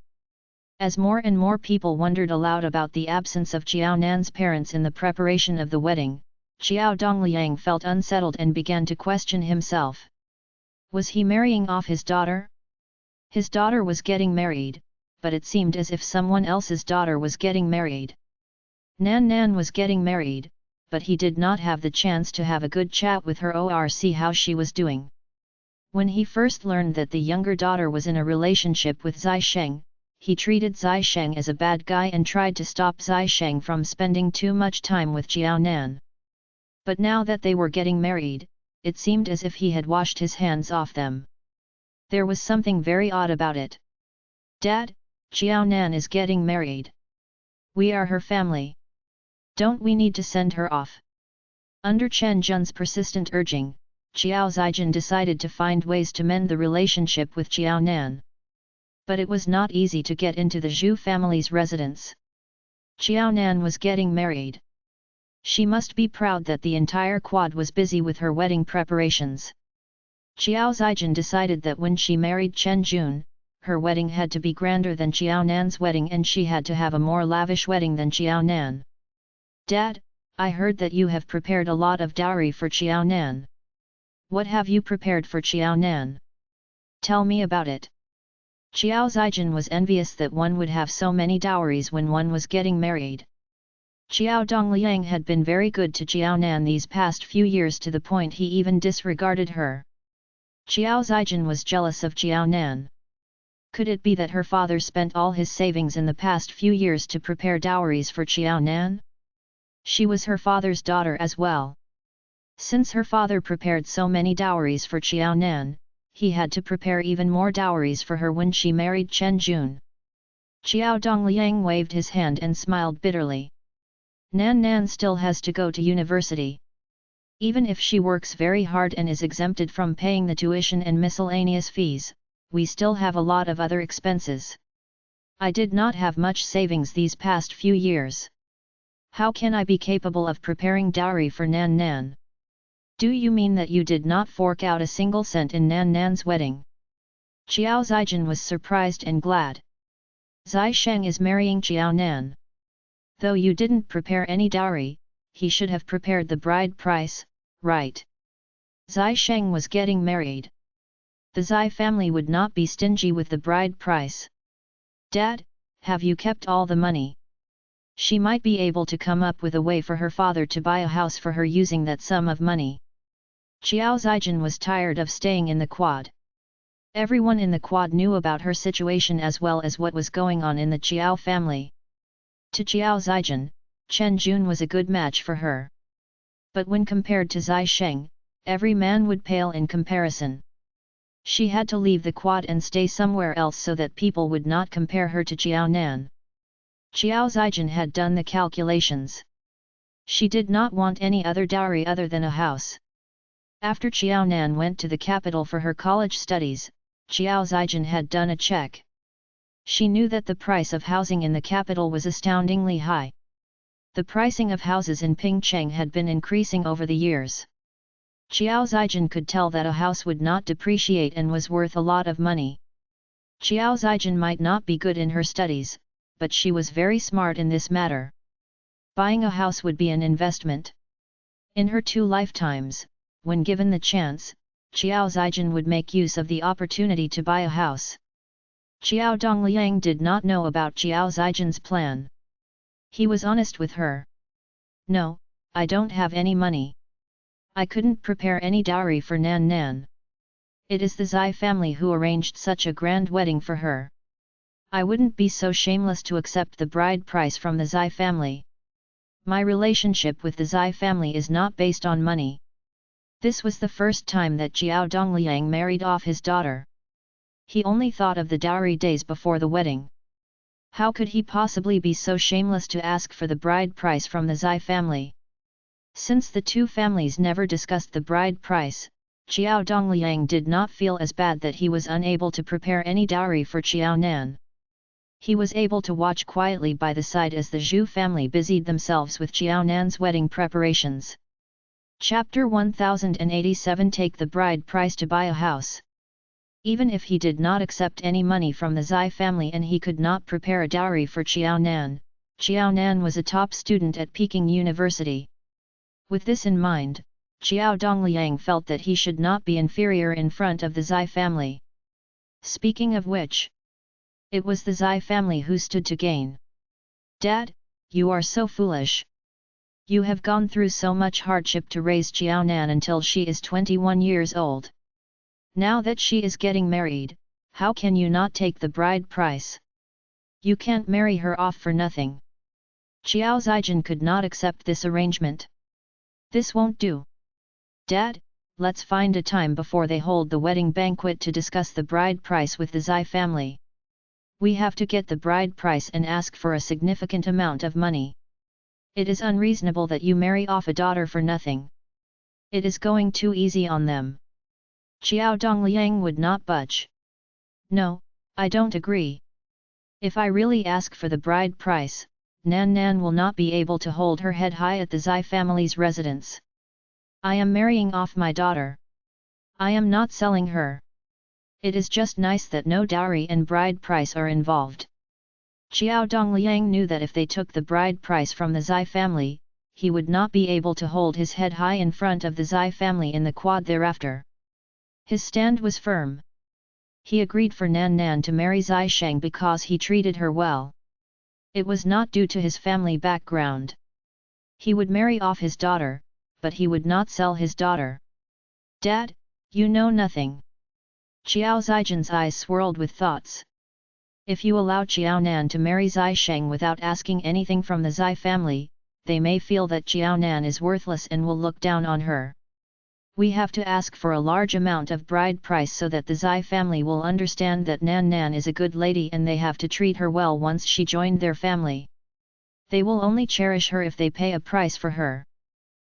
As more and more people wondered aloud about the absence of Jiao Nan's parents in the preparation of the wedding, Jiao Dongliang felt unsettled and began to question himself. Was he marrying off his daughter? His daughter was getting married, but it seemed as if someone else's daughter was getting married. Nan was getting married, but he did not have the chance to have a good chat with her or see how she was doing. When he first learned that the younger daughter was in a relationship with Zai Sheng, he treated Zai Sheng as a bad guy and tried to stop Zai Sheng from spending too much time with Jiao Nan. But now that they were getting married, it seemed as if he had washed his hands off them. There was something very odd about it. "Dad, Jiao Nan is getting married. We are her family." Don't we need to send her off? Under Chen Jun's persistent urging, Qiao Zijin decided to find ways to mend the relationship with Qiao Nan. But it was not easy to get into the Zhu family's residence. Qiao Nan was getting married. She must be proud that the entire quad was busy with her wedding preparations. Qiao Zijin decided that when she married Chen Jun, her wedding had to be grander than Qiao Nan's wedding and she had to have a more lavish wedding than Qiao Nan. Dad, I heard that you have prepared a lot of dowry for Qiao Nan. What have you prepared for Qiao Nan? Tell me about it. Qiao Zijin was envious that one would have so many dowries when one was getting married. Qiao Dongliang had been very good to Qiao Nan these past few years to the point he even disregarded her. Qiao Zijin was jealous of Qiao Nan. Could it be that her father spent all his savings in the past few years to prepare dowries for Qiao Nan? She was her father's daughter as well. Since her father prepared so many dowries for Qiao Nan, he had to prepare even more dowries for her when she married Chen Jun. Qiao Dongliang waved his hand and smiled bitterly. Nan still has to go to university. Even if she works very hard and is exempted from paying the tuition and miscellaneous fees, we still have a lot of other expenses. I did not have much savings these past few years. How can I be capable of preparing dowry for Nan? Do you mean that you did not fork out a single cent in Nan's wedding? Qiao Zijin was surprised and glad. Zai Sheng is marrying Qiao Nan. Though you didn't prepare any dowry, he should have prepared the bride price, right? Zai Sheng was getting married. The Zai family would not be stingy with the bride price. Dad, have you kept all the money? She might be able to come up with a way for her father to buy a house for her using that sum of money. Qiao Zijin was tired of staying in the quad. Everyone in the quad knew about her situation as well as what was going on in the Qiao family. To Qiao Zijin, Chen Jun was a good match for her. But when compared to Zai Sheng, every man would pale in comparison. She had to leave the quad and stay somewhere else so that people would not compare her to Qiao Nan. Qiao Zijin had done the calculations. She did not want any other dowry other than a house. After Qiao Nan went to the capital for her college studies, Qiao Zijin had done a check. She knew that the price of housing in the capital was astoundingly high. The pricing of houses in Pingcheng had been increasing over the years. Qiao Zijin could tell that a house would not depreciate and was worth a lot of money. Qiao Zijin might not be good in her studies, but she was very smart in this matter. Buying a house would be an investment. In her 2 lifetimes, when given the chance, Qiao Zijin would make use of the opportunity to buy a house. Qiao Dongliang did not know about Qiao Zijin's plan. He was honest with her. No, I don't have any money. I couldn't prepare any dowry for Nan. It is the Zai family who arranged such a grand wedding for her. I wouldn't be so shameless to accept the bride price from the Zai family. My relationship with the Zai family is not based on money. This was the first time that Qiao Dongliang married off his daughter. He only thought of the dowry days before the wedding. How could he possibly be so shameless to ask for the bride price from the Zai family? Since the 2 families never discussed the bride price, Qiao Dongliang did not feel as bad that he was unable to prepare any dowry for Qiao Nan. He was able to watch quietly by the side as the Zhu family busied themselves with Qiao Nan's wedding preparations. Chapter 1087 Take the bride price to buy a house. Even if he did not accept any money from the Zai family and he could not prepare a dowry for Qiao Nan was a top student at Peking University. With this in mind, Qiao Dongliang felt that he should not be inferior in front of the Zai family. Speaking of which, it was the Zai family who stood to gain. Dad, you are so foolish. You have gone through so much hardship to raise Qiao Nan until she is 21 years old. Now that she is getting married, how can you not take the bride price? You can't marry her off for nothing. Qiao Zijin could not accept this arrangement. This won't do. Dad, let's find a time before they hold the wedding banquet to discuss the bride price with the Zai family. We have to get the bride price and ask for a significant amount of money. It is unreasonable that you marry off a daughter for nothing. It is going too easy on them. Xiao Dongliang would not budge. No, I don't agree. If I really ask for the bride price, Nan Nan will not be able to hold her head high at the Zai family's residence. I am marrying off my daughter. I am not selling her. It is just nice that no dowry and bride price are involved. Xiao Dongliang knew that if they took the bride price from the Zai family, he would not be able to hold his head high in front of the Zai family in the quad thereafter. His stand was firm. He agreed for Nan Nan to marry Zai Sheng because he treated her well. It was not due to his family background. He would marry off his daughter, but he would not sell his daughter. Dad, you know nothing. Xiao Zijian's eyes swirled with thoughts. If you allow Xiao Nan to marry Zai Sheng without asking anything from the Zai family, they may feel that Xiao Nan is worthless and will look down on her. We have to ask for a large amount of bride price so that the Zai family will understand that Nan Nan is a good lady and they have to treat her well once she joined their family. They will only cherish her if they pay a price for her.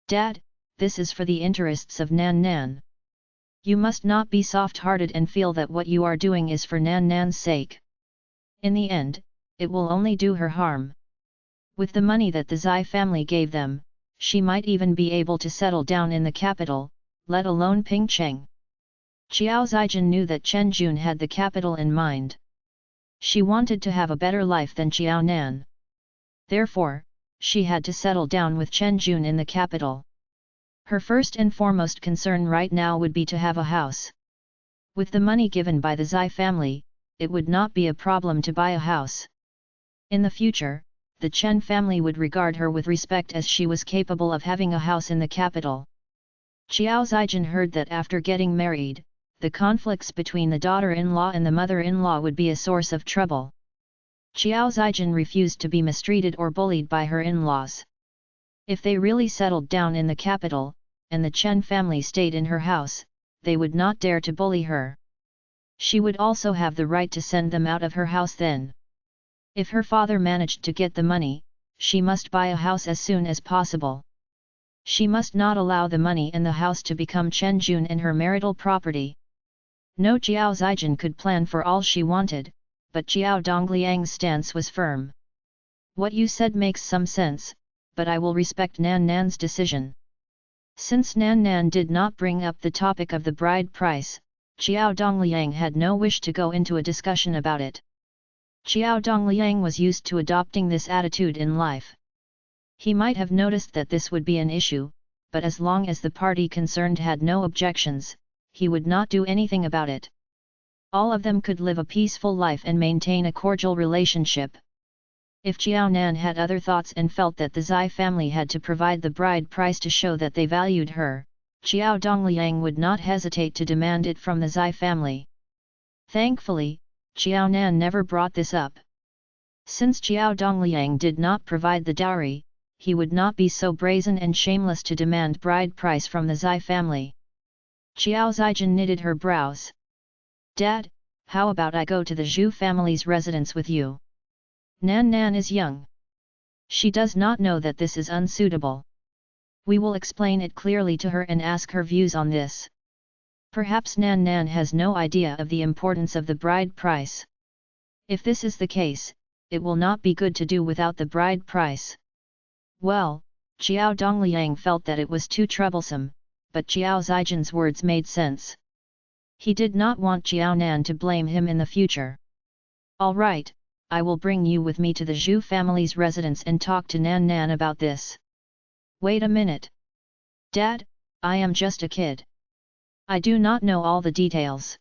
Dad, this is for the interests of Nan Nan. You must not be soft-hearted and feel that what you are doing is for Nan Nan's sake. In the end, it will only do her harm. With the money that the Zai family gave them, she might even be able to settle down in the capital, let alone Pingcheng. Xiao Zijian knew that Chen Jun had the capital in mind. She wanted to have a better life than Xiao Nan. Therefore, she had to settle down with Chen Jun in the capital. Her first and foremost concern right now would be to have a house. With the money given by the Zai family, it would not be a problem to buy a house. In the future, the Chen family would regard her with respect as she was capable of having a house in the capital. Xiao Zijian heard that after getting married, the conflicts between the daughter-in-law and the mother-in-law would be a source of trouble. Xiao Zijian refused to be mistreated or bullied by her in-laws. If they really settled down in the capital, and the Chen family stayed in her house, they would not dare to bully her. She would also have the right to send them out of her house then. If her father managed to get the money, she must buy a house as soon as possible. She must not allow the money and the house to become Chen Jun and her marital property. No Xiao Zijian could plan for all she wanted, but Xiao Dongliang's stance was firm. What you said makes some sense, but I will respect Nan Nan's decision. Since Nan Nan did not bring up the topic of the bride price, Xiao Dongliang had no wish to go into a discussion about it. Xiao Dongliang was used to adopting this attitude in life. He might have noticed that this would be an issue, but as long as the party concerned had no objections, he would not do anything about it. All of them could live a peaceful life and maintain a cordial relationship. If Xiao Nan had other thoughts and felt that the Zai family had to provide the bride price to show that they valued her, Xiao Dongliang would not hesitate to demand it from the Zai family. Thankfully, Xiao Nan never brought this up. Since Xiao Dongliang did not provide the dowry, he would not be so brazen and shameless to demand bride price from the Zai family. Xiao Zijian knitted her brows. Dad, how about I go to the Zhu family's residence with you? Nan Nan is young. She does not know that this is unsuitable. We will explain it clearly to her and ask her views on this. Perhaps Nan Nan has no idea of the importance of the bride price. If this is the case, it will not be good to do without the bride price. Well, Xiao Dongliang felt that it was too troublesome, but Xiao Zijian's words made sense. He did not want Xiao Nan to blame him in the future. All right, I will bring you with me to the Zhu family's residence and talk to Nan Nan about this. Wait a minute. Dad, I am just a kid. I do not know all the details.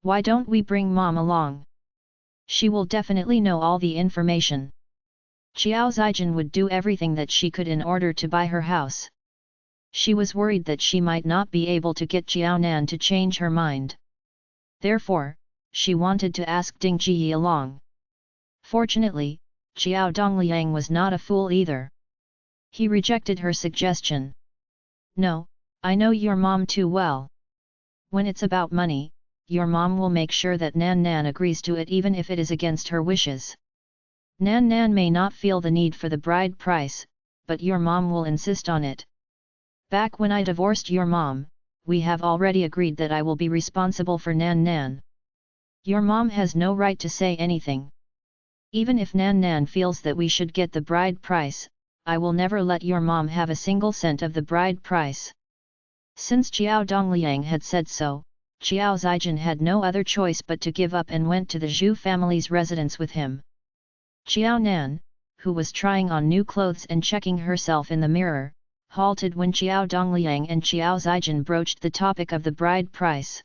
Why don't we bring Mom along? She will definitely know all the information. Xiao Zijian would do everything that she could in order to buy her house. She was worried that she might not be able to get Xiao Nan to change her mind. Therefore, she wanted to ask Ding Ji along. Fortunately, Xiao Dongliang was not a fool either. He rejected her suggestion. No, I know your mom too well. When it's about money, your mom will make sure that Nan Nan agrees to it even if it is against her wishes. Nan Nan may not feel the need for the bride price, but your mom will insist on it. Back when I divorced your mom, we have already agreed that I will be responsible for Nan Nan. Your mom has no right to say anything. Even if Nan Nan feels that we should get the bride price, I will never let your mom have a single cent of the bride price." Since Xiao Dongliang had said so, Xiao Zijin had no other choice but to give up and went to the Zhu family's residence with him. Xiao Nan, who was trying on new clothes and checking herself in the mirror, halted when Xiao Dongliang and Xiao Zijin broached the topic of the bride price.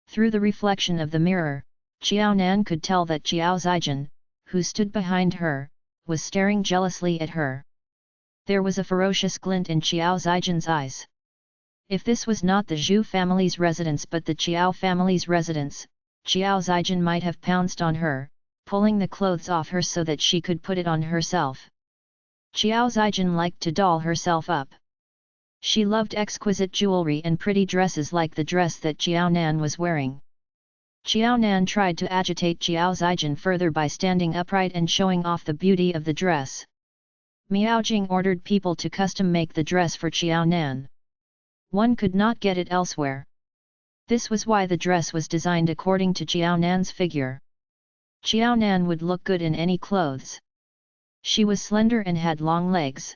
Through the reflection of the mirror, Xiao Nan could tell that Xiao Zijin, who stood behind her, was staring jealously at her. There was a ferocious glint in Xiao Zijin's eyes. If this was not the Zhu family's residence but the Qiao family's residence, Xiao Zijin might have pounced on her, pulling the clothes off her so that she could put it on herself. Xiao Zijin liked to doll herself up. She loved exquisite jewelry and pretty dresses like the dress that Xiao Nan was wearing. Xiao Nan tried to agitate Xiao Zijin further by standing upright and showing off the beauty of the dress. Miao Jing ordered people to custom make the dress for Xiao Nan. One could not get it elsewhere. This was why the dress was designed according to Xiao Nan's figure. Xiao Nan would look good in any clothes. She was slender and had long legs.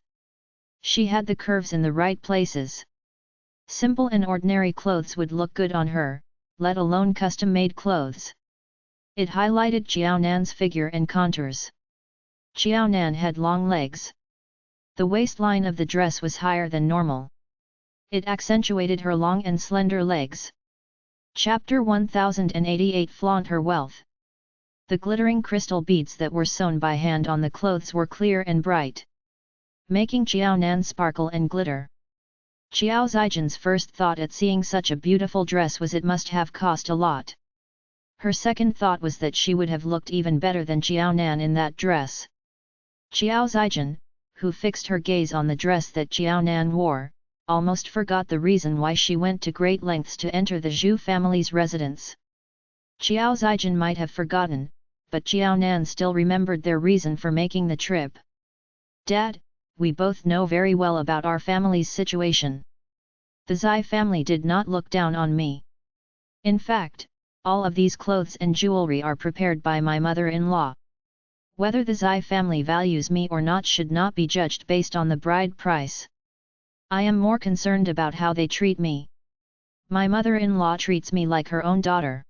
She had the curves in the right places. Simple and ordinary clothes would look good on her, let alone custom-made clothes. It highlighted Xiao Nan's figure and contours. Xiao Nan had long legs. The waistline of the dress was higher than normal. It accentuated her long and slender legs. Chapter 1088 Flaunt Her Wealth. The glittering crystal beads that were sewn by hand on the clothes were clear and bright, making Xiao Nan sparkle and glitter. Xiao Zijin's first thought at seeing such a beautiful dress was it must have cost a lot. Her second thought was that she would have looked even better than Xiao Nan in that dress. Xiao Zijin, who fixed her gaze on the dress that Xiao Nan wore, almost forgot the reason why she went to great lengths to enter the Zhu family's residence. Xiao Zijin might have forgotten, but Xiao Nan still remembered their reason for making the trip. "Dad, we both know very well about our family's situation. The Zai family did not look down on me. In fact, all of these clothes and jewelry are prepared by my mother-in-law. Whether the Zai family values me or not should not be judged based on the bride price. I am more concerned about how they treat me. My mother-in-law treats me like her own daughter.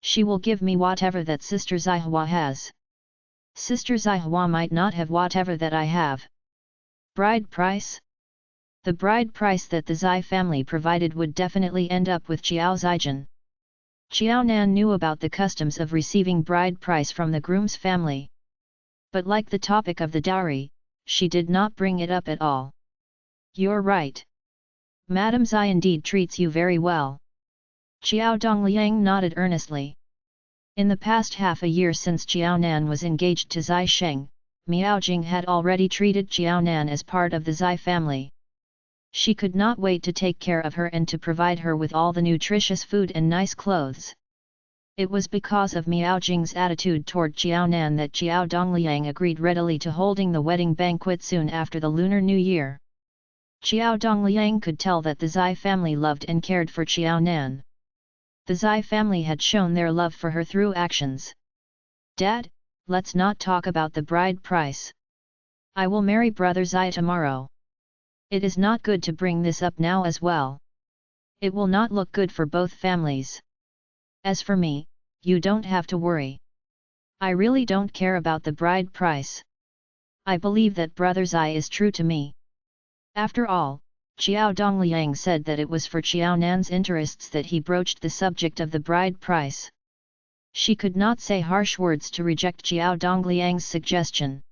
She will give me whatever that Sister Zihua has. Sister Zihua might not have whatever that I have. Bride price? The bride price that the Zai family provided would definitely end up with Xiao Zijin. Xiao Nan knew about the customs of receiving bride price from the groom's family. But like the topic of the dowry, she did not bring it up at all. You're right. Madame Zai indeed treats you very well. Xiao Dongliang nodded earnestly. In the past half a year since Xiao Nan was engaged to Zai Sheng, Miao Jing had already treated Xiao Nan as part of the Zai family. She could not wait to take care of her and to provide her with all the nutritious food and nice clothes. It was because of Miao Jing's attitude toward Xiao Nan that Xiao Dongliang agreed readily to holding the wedding banquet soon after the Lunar New Year. Xiao Dongliang could tell that the Zai family loved and cared for Xiao Nan. The Zai family had shown their love for her through actions. "Dad, let's not talk about the bride price. I will marry Brother Zai tomorrow. It is not good to bring this up now as well. It will not look good for both families. As for me, you don't have to worry. I really don't care about the bride price. I believe that Brother Zai is true to me." After all, Xiao Dongliang said that it was for Xiao Nan's interests that he broached the subject of the bride price. She could not say harsh words to reject Xiao Dongliang's suggestion.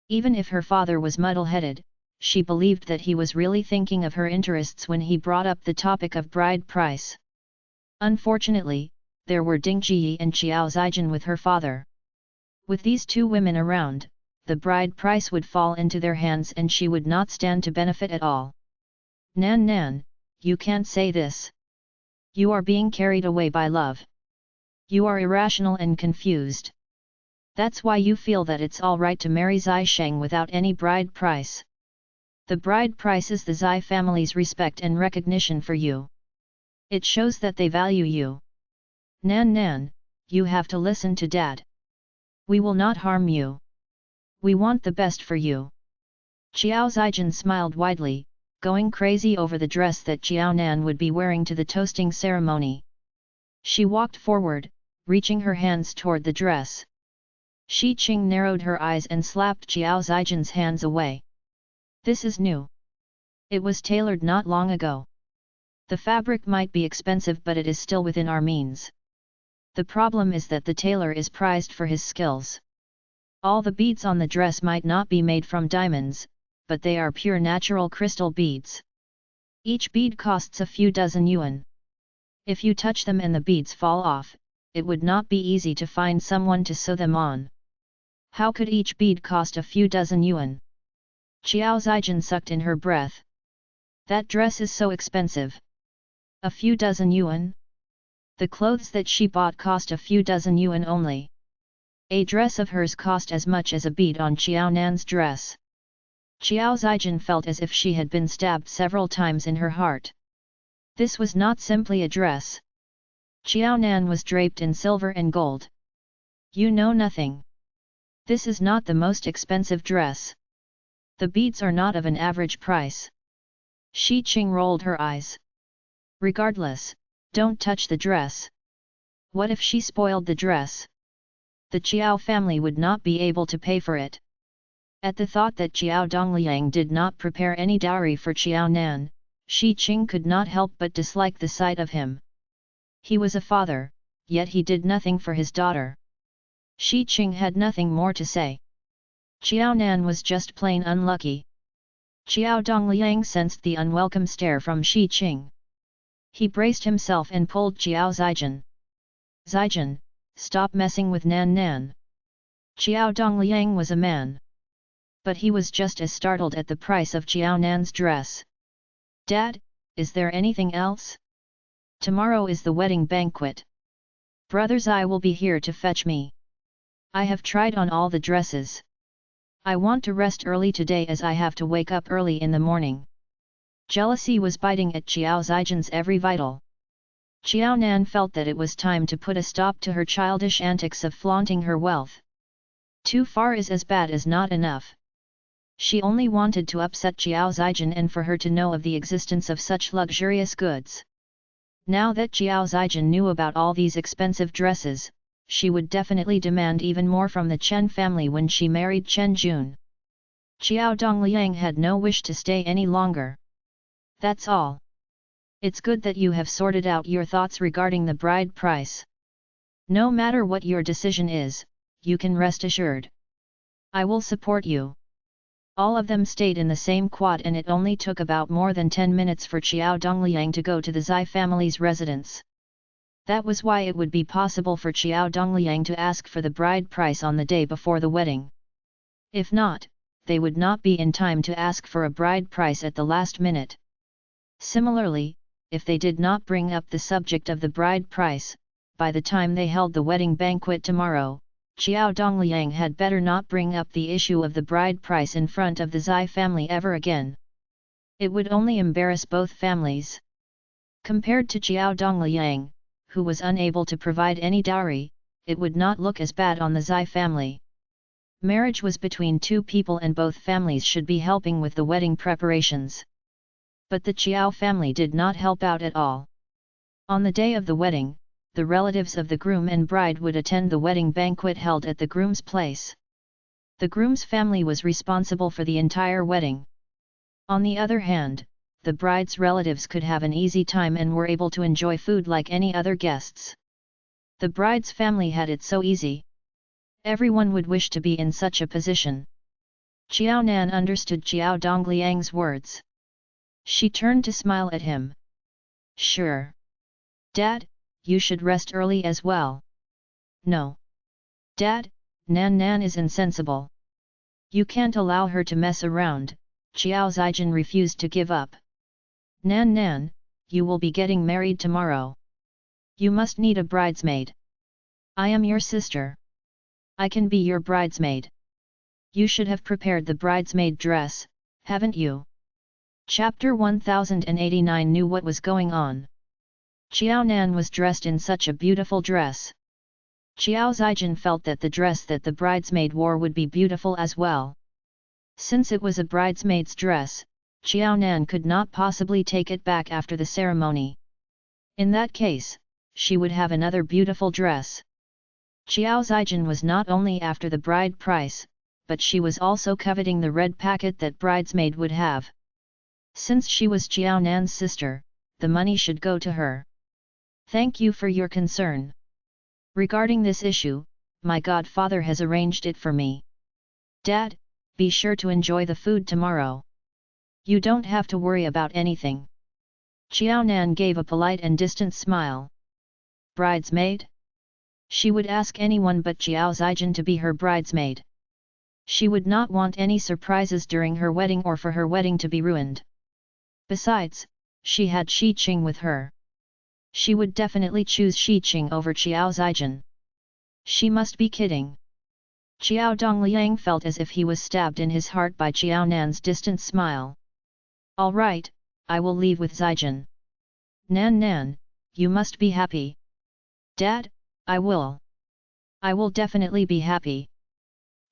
Even if her father was muddle-headed, she believed that he was really thinking of her interests when he brought up the topic of bride price. Unfortunately, there were Ding Jiyi and Xiao Zijin with her father. With these two women around, the bride price would fall into their hands and she would not stand to benefit at all. "Nan Nan, you can't say this. You are being carried away by love. You are irrational and confused. That's why you feel that it's all right to marry Zai Sheng without any bride price," The bride price is the Zai family's respect and recognition for you. It shows that they value you. Nan Nan, you have to listen to Dad. We will not harm you. We want the best for you. Xiao Zijin smiled widely, going crazy over the dress that Xiao Nan would be wearing to the toasting ceremony. She walked forward, reaching her hands toward the dress. Shi Qing narrowed her eyes and slapped Xiao Zijin's hands away. This is new. It was tailored not long ago. The fabric might be expensive, but it is still within our means. The problem is that the tailor is prized for his skills. All the beads on the dress might not be made from diamonds, but they are pure natural crystal beads. Each bead costs a few dozen yuan. If you touch them and the beads fall off, it would not be easy to find someone to sew them on. How could each bead cost a few dozen yuan? Xiao Zijin sucked in her breath. That dress is so expensive. A few dozen yuan? The clothes that she bought cost a few dozen yuan only. A dress of hers cost as much as a bead on Xiao Nan's dress. Xiao Zijin felt as if she had been stabbed several times in her heart. This was not simply a dress. Xiao Nan was draped in silver and gold. You know nothing. This is not the most expensive dress. The beads are not of an average price. Shi Qing rolled her eyes. Regardless, don't touch the dress. What if she spoiled the dress? The Qiao family would not be able to pay for it. At the thought that Qiao Dongliang did not prepare any dowry for Qiao Nan, Shi Qing could not help but dislike the sight of him. He was a father, yet he did nothing for his daughter. Shi Qing had nothing more to say. Qiao Nan was just plain unlucky. Qiao Dongliang sensed the unwelcome stare from Shi Qing. He braced himself and pulled Xiao Zijin. Zijin, stop messing with Nan Nan. Qiao Dongliang was a man. But he was just as startled at the price of Xiao Nan's dress. Dad, is there anything else? Tomorrow is the wedding banquet. Brother Zai will be here to fetch me. I have tried on all the dresses. I want to rest early today as I have to wake up early in the morning. Jealousy was biting at Xiao Zijin's every vital. Xiao Nan felt that it was time to put a stop to her childish antics of flaunting her wealth. Too far is as bad as not enough. She only wanted to upset Xiao Zijin and for her to know of the existence of such luxurious goods. Now that Xiao Zijin knew about all these expensive dresses, she would definitely demand even more from the Chen family when she married Chen Jun. Qiao Dongliang had no wish to stay any longer. That's all. It's good that you have sorted out your thoughts regarding the bride price. No matter what your decision is, you can rest assured. I will support you. All of them stayed in the same quad and it only took about more than 10 minutes for Qiao Dongliang to go to the Zai family's residence. That was why it would be possible for Qiao Dongliang to ask for the bride price on the day before the wedding. If not, they would not be in time to ask for a bride price at the last minute. Similarly, if they did not bring up the subject of the bride price, by the time they held the wedding banquet tomorrow, Qiao Dongliang had better not bring up the issue of the bride price in front of the Zai family ever again. It would only embarrass both families. Compared to Qiao Dongliang, who was unable to provide any dowry, it would not look as bad on the Zai family. Marriage was between two people and both families should be helping with the wedding preparations. But the Qiao family did not help out at all. On the day of the wedding, the relatives of the groom and bride would attend the wedding banquet held at the groom's place. The groom's family was responsible for the entire wedding. On the other hand, the bride's relatives could have an easy time and were able to enjoy food like any other guests. The bride's family had it so easy. Everyone would wish to be in such a position. Qiao Nan understood Qiao Dongliang's words. She turned to smile at him. Sure. Dad, you should rest early as well. No. Dad, Nan Nan is insensible. You can't allow her to mess around. Xiao Zijin refused to give up. Nan Nan, you will be getting married tomorrow. You must need a bridesmaid. I am your sister. I can be your bridesmaid. You should have prepared the bridesmaid dress, haven't you? Chapter 1089 knew what was going on. Xiao Nan was dressed in such a beautiful dress. Xiao Zijin felt that the dress that the bridesmaid wore would be beautiful as well. Since it was a bridesmaid's dress, Xiao Nan could not possibly take it back after the ceremony. In that case, she would have another beautiful dress. Xiao Zijin was not only after the bride price, but she was also coveting the red packet that bridesmaid would have. Since she was Xiao Nan's sister, the money should go to her. Thank you for your concern. Regarding this issue, my godfather has arranged it for me. Dad, be sure to enjoy the food tomorrow. You don't have to worry about anything. Xiao Nan gave a polite and distant smile. Bridesmaid? She would ask anyone but Xiao Zijin to be her bridesmaid. She would not want any surprises during her wedding or for her wedding to be ruined. Besides, she had Shi Qing with her. She would definitely choose Shi Qing over Xiao Zijin. She must be kidding. Xiao Dongliang felt as if he was stabbed in his heart by Xiao Nan's distant smile. All right, I will leave with Zijin. Nan, you must be happy. Dad, I will. I will definitely be happy.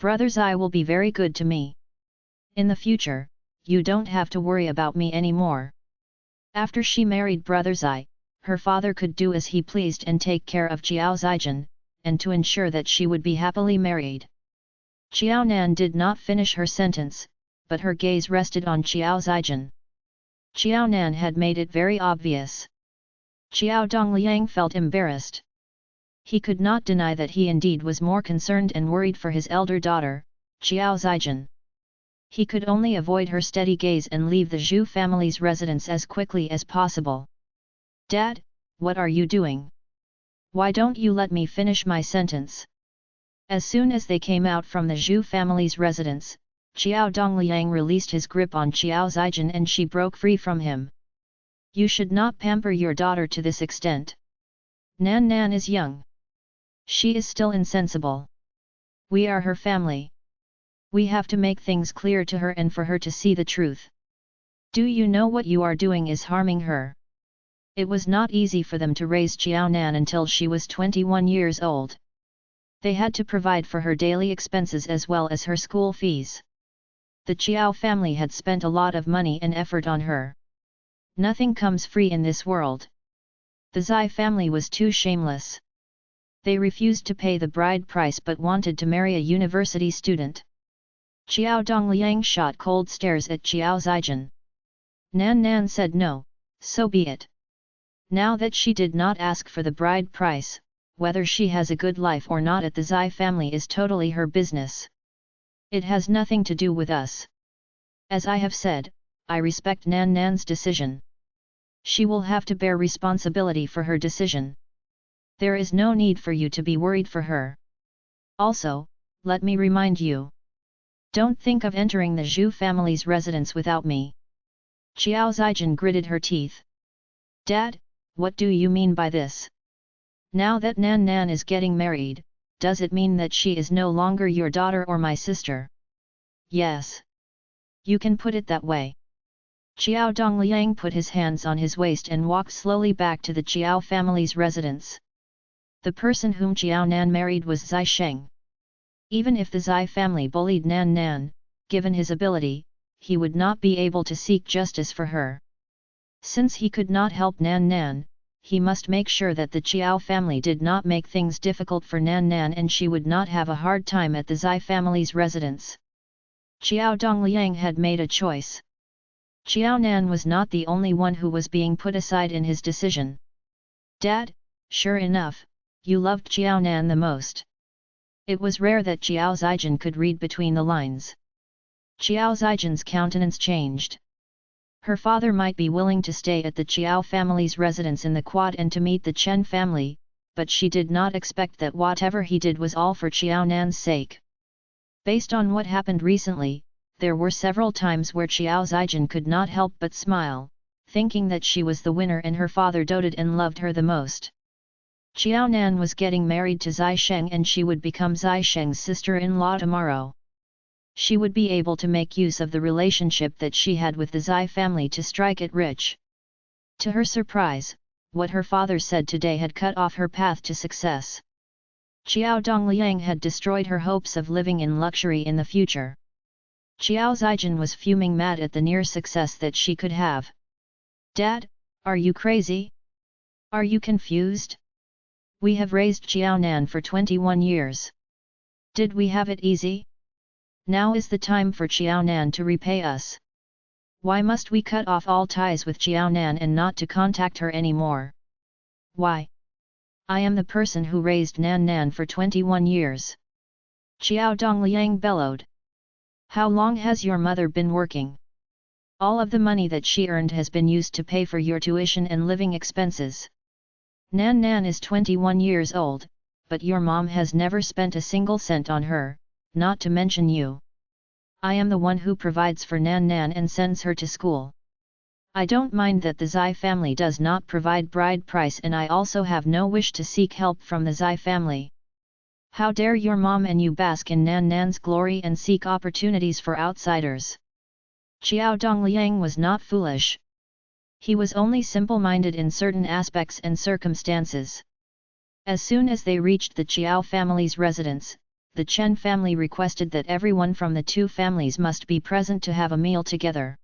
Brother Zai will be very good to me. In the future, you don't have to worry about me anymore. After she married Brother Zai, her father could do as he pleased and take care of Xiao Zijin, and to ensure that she would be happily married. Xiao Nan did not finish her sentence, but her gaze rested on Xiao Zijin. Xiao Nan had made it very obvious. Xiao Dongliang felt embarrassed. He could not deny that he indeed was more concerned and worried for his elder daughter, Xiao Zijin. He could only avoid her steady gaze and leave the Zhu family's residence as quickly as possible. Dad, what are you doing? Why don't you let me finish my sentence? As soon as they came out from the Zhu family's residence, Xiao Dongliang released his grip on Xiao Zijin and she broke free from him. You should not pamper your daughter to this extent. Nan is young. She is still insensible. We are her family. We have to make things clear to her and for her to see the truth. Do you know what you are doing is harming her? It was not easy for them to raise Xiao Nan until she was 21 years old. They had to provide for her daily expenses as well as her school fees. The Xiao family had spent a lot of money and effort on her. Nothing comes free in this world. The Zai family was too shameless. They refused to pay the bride price but wanted to marry a university student. Xiao Dongliang shot cold stares at Xiao Zijin. Nan said no, so be it. Now that she did not ask for the bride price, whether she has a good life or not at the Zai family is totally her business. It has nothing to do with us. As I have said, I respect Nan's decision. She will have to bear responsibility for her decision. There is no need for you to be worried for her. Also, let me remind you. Don't think of entering the Zhu family's residence without me. Xiao Zijin gritted her teeth. Dad, what do you mean by this? Now that Nan is getting married, does it mean that she is no longer your daughter or my sister? Yes. You can put it that way. Xiao Dongliang put his hands on his waist and walked slowly back to the Xiao family's residence. The person whom Xiao Nan married was Zai Sheng. Even if the Zai family bullied Nan, given his ability, he would not be able to seek justice for her. Since he could not help Nan, he must make sure that the Xiao family did not make things difficult for Nan and she would not have a hard time at the Zai family's residence. Xiao Dongliang had made a choice. Xiao Nan was not the only one who was being put aside in his decision. Dad, sure enough, you loved Xiao Nan the most. It was rare that Xiao Zijin could read between the lines. Xiao Zijin's countenance changed. Her father might be willing to stay at the Xiao family's residence in the quad and to meet the Chen family, but she did not expect that whatever he did was all for Xiao Nan's sake. Based on what happened recently, there were several times where Xiao Zijin could not help but smile, thinking that she was the winner and her father doted and loved her the most. Xiao Nan was getting married to Zai Sheng and she would become Zai Sheng's sister-in-law tomorrow. She would be able to make use of the relationship that she had with the Zai family to strike it rich. To her surprise, what her father said today had cut off her path to success. Qiao Dongliang had destroyed her hopes of living in luxury in the future. Qiao Zijin was fuming mad at the near success that she could have. Dad, are you crazy? Are you confused? We have raised Qiao Nan for 21 years. Did we have it easy? Now is the time for Qiao Nan to repay us. Why must we cut off all ties with Qiao Nan and not to contact her anymore? Why? I am the person who raised Nan for 21 years. Qiao Dongliang bellowed. How long has your mother been working? All of the money that she earned has been used to pay for your tuition and living expenses. Nan is 21 years old, but your mom has never spent a single cent on her, not to mention you. I am the one who provides for Nan and sends her to school. I don't mind that the Zai family does not provide bride price, and I also have no wish to seek help from the Zai family. How dare your mom and you bask in Nan's glory and seek opportunities for outsiders? Qiao Dongliang was not foolish. He was only simple-minded in certain aspects and circumstances. As soon as they reached the Qiao family's residence, the Chen family requested that everyone from the two families must be present to have a meal together.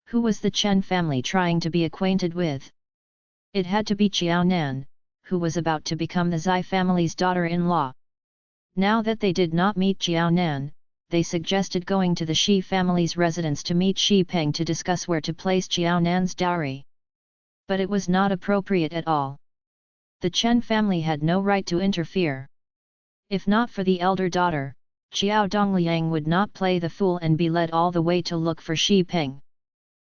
Who was the Chen family trying to be acquainted with? It had to be Qiao Nan, who was about to become the Zai family's daughter-in-law. Now that they did not meet Qiao Nan, they suggested going to the Shi family's residence to meet Shi Peng to discuss where to place Qiao Nan's dowry. But it was not appropriate at all. The Chen family had no right to interfere. If not for the elder daughter, Qiao Dongliang would not play the fool and be led all the way to look for Shi Peng.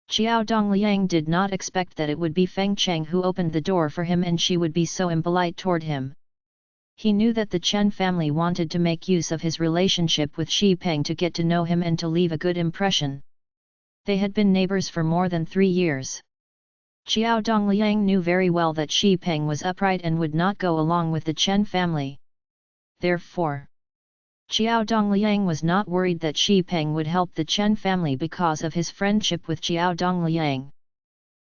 Qiao Dongliang did not expect that it would be Feng Cheng who opened the door for him and she would be so impolite toward him. He knew that the Chen family wanted to make use of his relationship with Shi Peng to get to know him and to leave a good impression. They had been neighbors for more than 3 years. Qiao Dongliang knew very well that Shi Peng was upright and would not go along with the Chen family. Therefore, Qiao Dongliang was not worried that Shi Peng would help the Chen family because of his friendship with Qiao Dongliang.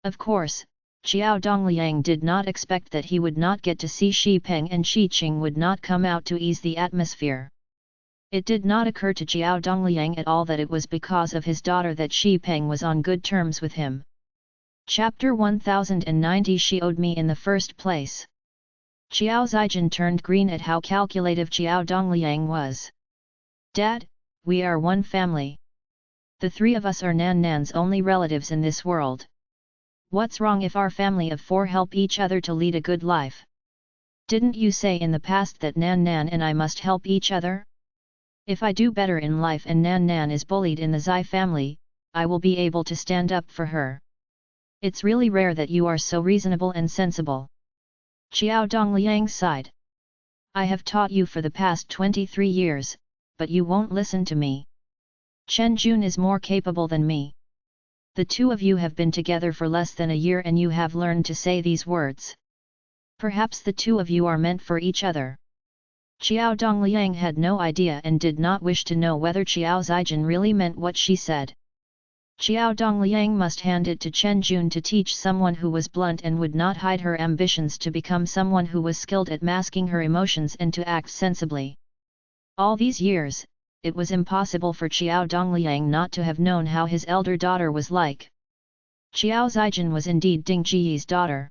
Of course, Qiao Dongliang did not expect that he would not get to see Shi Peng and Shi Qing would not come out to ease the atmosphere. It did not occur to Qiao Dongliang at all that it was because of his daughter that Shi Peng was on good terms with him. Chapter 1090 She owed me in the first place. Qiao Zijin turned green at how calculative Qiao Dongliang was. Dad, we are one family. The three of us are Nan's only relatives in this world. What's wrong if our family of 4 help each other to lead a good life? Didn't you say in the past that Nan and I must help each other? If I do better in life and Nan is bullied in the Zai family, I will be able to stand up for her. It's really rare that you are so reasonable and sensible. Qiao Dongliang sighed. I have taught you for the past 23 years, but you won't listen to me. Chen Jun is more capable than me. The two of you have been together for less than a year and you have learned to say these words. Perhaps the two of you are meant for each other. Qiao Dongliang had no idea and did not wish to know whether Qiao Zijin really meant what she said. Qiao Dongliang must hand it to Chen Jun to teach someone who was blunt and would not hide her ambitions to become someone who was skilled at masking her emotions and to act sensibly. All these years, it was impossible for Qiao Dongliang not to have known how his elder daughter was like. Qiao Zijin was indeed Ding Jiyi's daughter.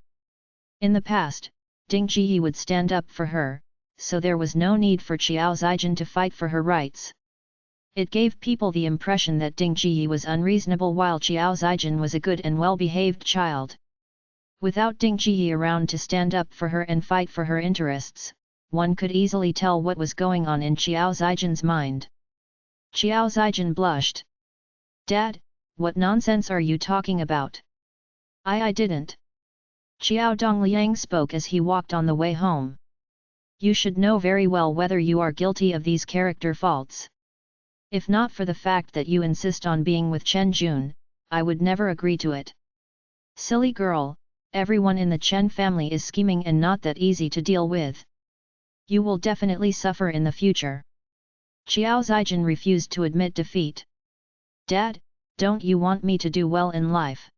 In the past, Ding Jiyi would stand up for her, so there was no need for Qiao Zijin to fight for her rights. It gave people the impression that Ding Jiyi was unreasonable while Qiao Zijin was a good and well-behaved child. Without Ding Jiyi around to stand up for her and fight for her interests, one could easily tell what was going on in Qiao Zijin's mind. Qiao Zijin blushed. Dad, what nonsense are you talking about? I didn't. Qiao Dongliang spoke as he walked on the way home. You should know very well whether you are guilty of these character faults. If not for the fact that you insist on being with Chen Jun, I would never agree to it. Silly girl, everyone in the Chen family is scheming and not that easy to deal with. You will definitely suffer in the future. Xiao Zijin refused to admit defeat. Dad, don't you want me to do well in life?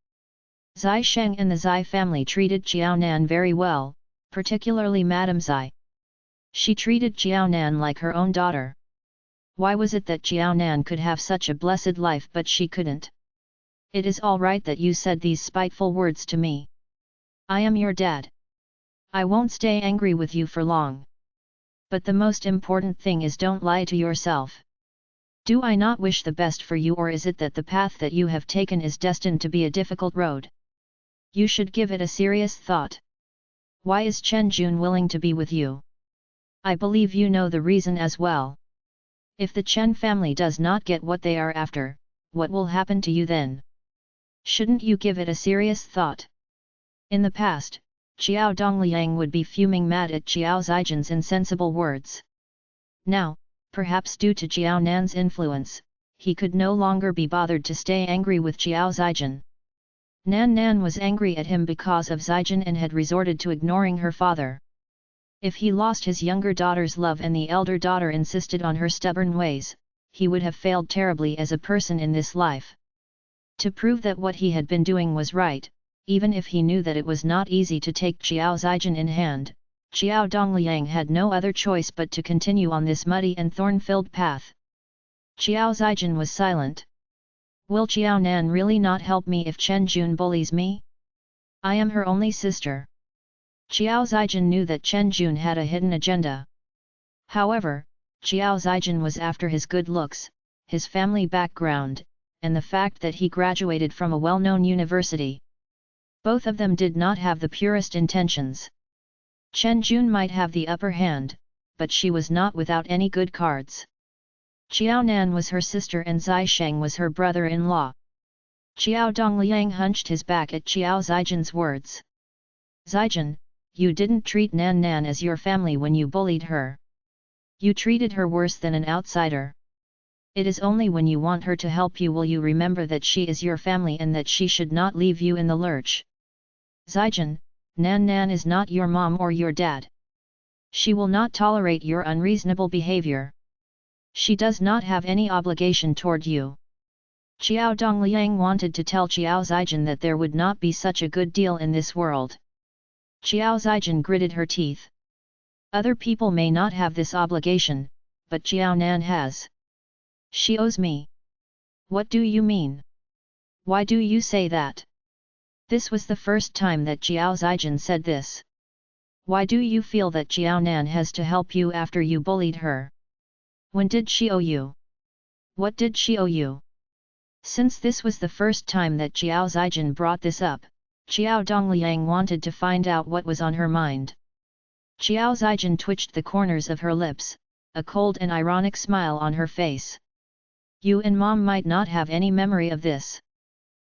Zai Sheng and the Zai family treated Xiao Nan very well, particularly Madame Zai. She treated Xiao Nan like her own daughter. Why was it that Xiao Nan could have such a blessed life but she couldn't? It is all right that you said these spiteful words to me. I am your dad. I won't stay angry with you for long. But the most important thing is don't lie to yourself. Do I not wish the best for you, or is it that the path that you have taken is destined to be a difficult road? You should give it a serious thought. Why is Chen Jun willing to be with you? I believe you know the reason as well. If the Chen family does not get what they are after, what will happen to you then? Shouldn't you give it a serious thought? In the past, Xiao Dongliang would be fuming mad at Xiao Zijin's insensible words. Now, perhaps due to Xiao Nan's influence, he could no longer be bothered to stay angry with Xiao Zijin. Nan was angry at him because of Zijin and had resorted to ignoring her father. If he lost his younger daughter's love and the elder daughter insisted on her stubborn ways, he would have failed terribly as a person in this life. To prove that what he had been doing was right, even if he knew that it was not easy to take Xiao Zijin in hand, Xiao Dongliang had no other choice but to continue on this muddy and thorn-filled path. Xiao Zijin was silent. Will Xiao Nan really not help me if Chen Jun bullies me? I am her only sister. Xiao Zijin knew that Chen Jun had a hidden agenda. However, Xiao Zijin was after his good looks, his family background, and the fact that he graduated from a well-known university. Both of them did not have the purest intentions. Chen Jun might have the upper hand, but she was not without any good cards. Xiao Nan was her sister and Zai Sheng was her brother-in-law. Xiao Dongliang hunched his back at Xiao Zijin's words. Zijin, you didn't treat Nan as your family when you bullied her. You treated her worse than an outsider. It is only when you want her to help you will you remember that she is your family and that she should not leave you in the lurch. Zijin, Nan is not your mom or your dad. She will not tolerate your unreasonable behavior. She does not have any obligation toward you. Xiao Dongliang wanted to tell Xiao Zijin that there would not be such a good deal in this world. Xiao Zijin gritted her teeth. Other people may not have this obligation, but Xiao Nan has. She owes me. What do you mean? Why do you say that? This was the first time that Xiao Zijin said this. Why do you feel that Xiao Nan has to help you after you bullied her? When did she owe you? What did she owe you? Since this was the first time that Xiao Zijin brought this up, Xiao Dongliang wanted to find out what was on her mind. Xiao Zijin twitched the corners of her lips, a cold and ironic smile on her face. You and Mom might not have any memory of this.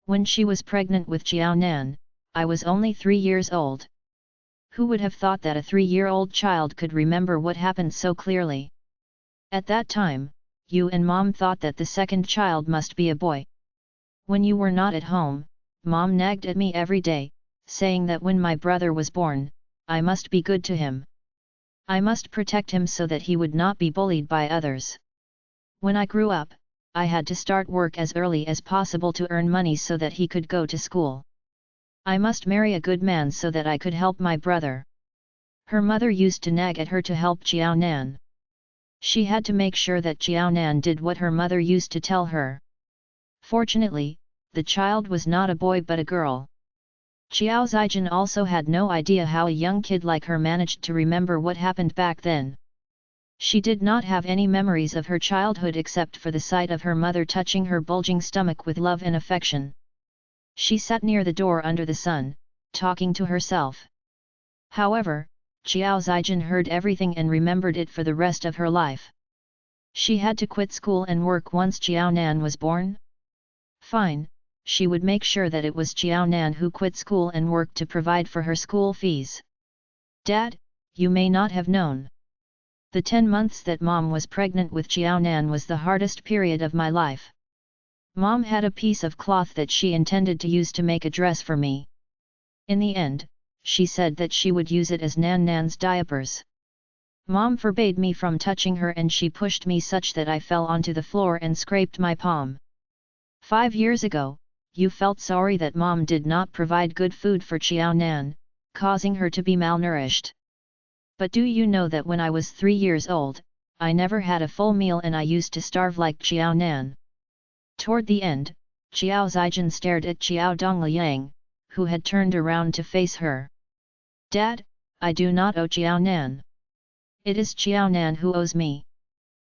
When she was pregnant with Xiao Nan, I was only 3 years old. Who would have thought that a 3-year-old child could remember what happened so clearly? At that time, you and Mom thought that the second child must be a boy. When you were not at home, Mom nagged at me every day, saying that when my brother was born, I must be good to him. I must protect him so that he would not be bullied by others. When I grew up, I had to start work as early as possible to earn money so that he could go to school. I must marry a good man so that I could help my brother. Her mother used to nag at her to help Xiao Nan. She had to make sure that Xiao Nan did what her mother used to tell her. Fortunately, the child was not a boy but a girl. Xiao Zijin also had no idea how a young kid like her managed to remember what happened back then. She did not have any memories of her childhood except for the sight of her mother touching her bulging stomach with love and affection. She sat near the door under the sun, talking to herself. However, Xiao Zijin heard everything and remembered it for the rest of her life. She had to quit school and work once Xiao Nan was born? Fine, she would make sure that it was Xiao Nan who quit school and worked to provide for her school fees. Dad, you may not have known. The 10 months that Mom was pregnant with Xiao Nan was the hardest period of my life. Mom had a piece of cloth that she intended to use to make a dress for me. In the end, she said that she would use it as Nan's diapers. Mom forbade me from touching her and she pushed me such that I fell onto the floor and scraped my palm. 5 years ago, you felt sorry that Mom did not provide good food for Xiao Nan, causing her to be malnourished. But do you know that when I was 3 years old, I never had a full meal and I used to starve like Xiao Nan? Toward the end, Xiao Zijin stared at Xiao Dongliang, who had turned around to face her. Dad, I do not owe Xiao Nan. It is Xiao Nan who owes me.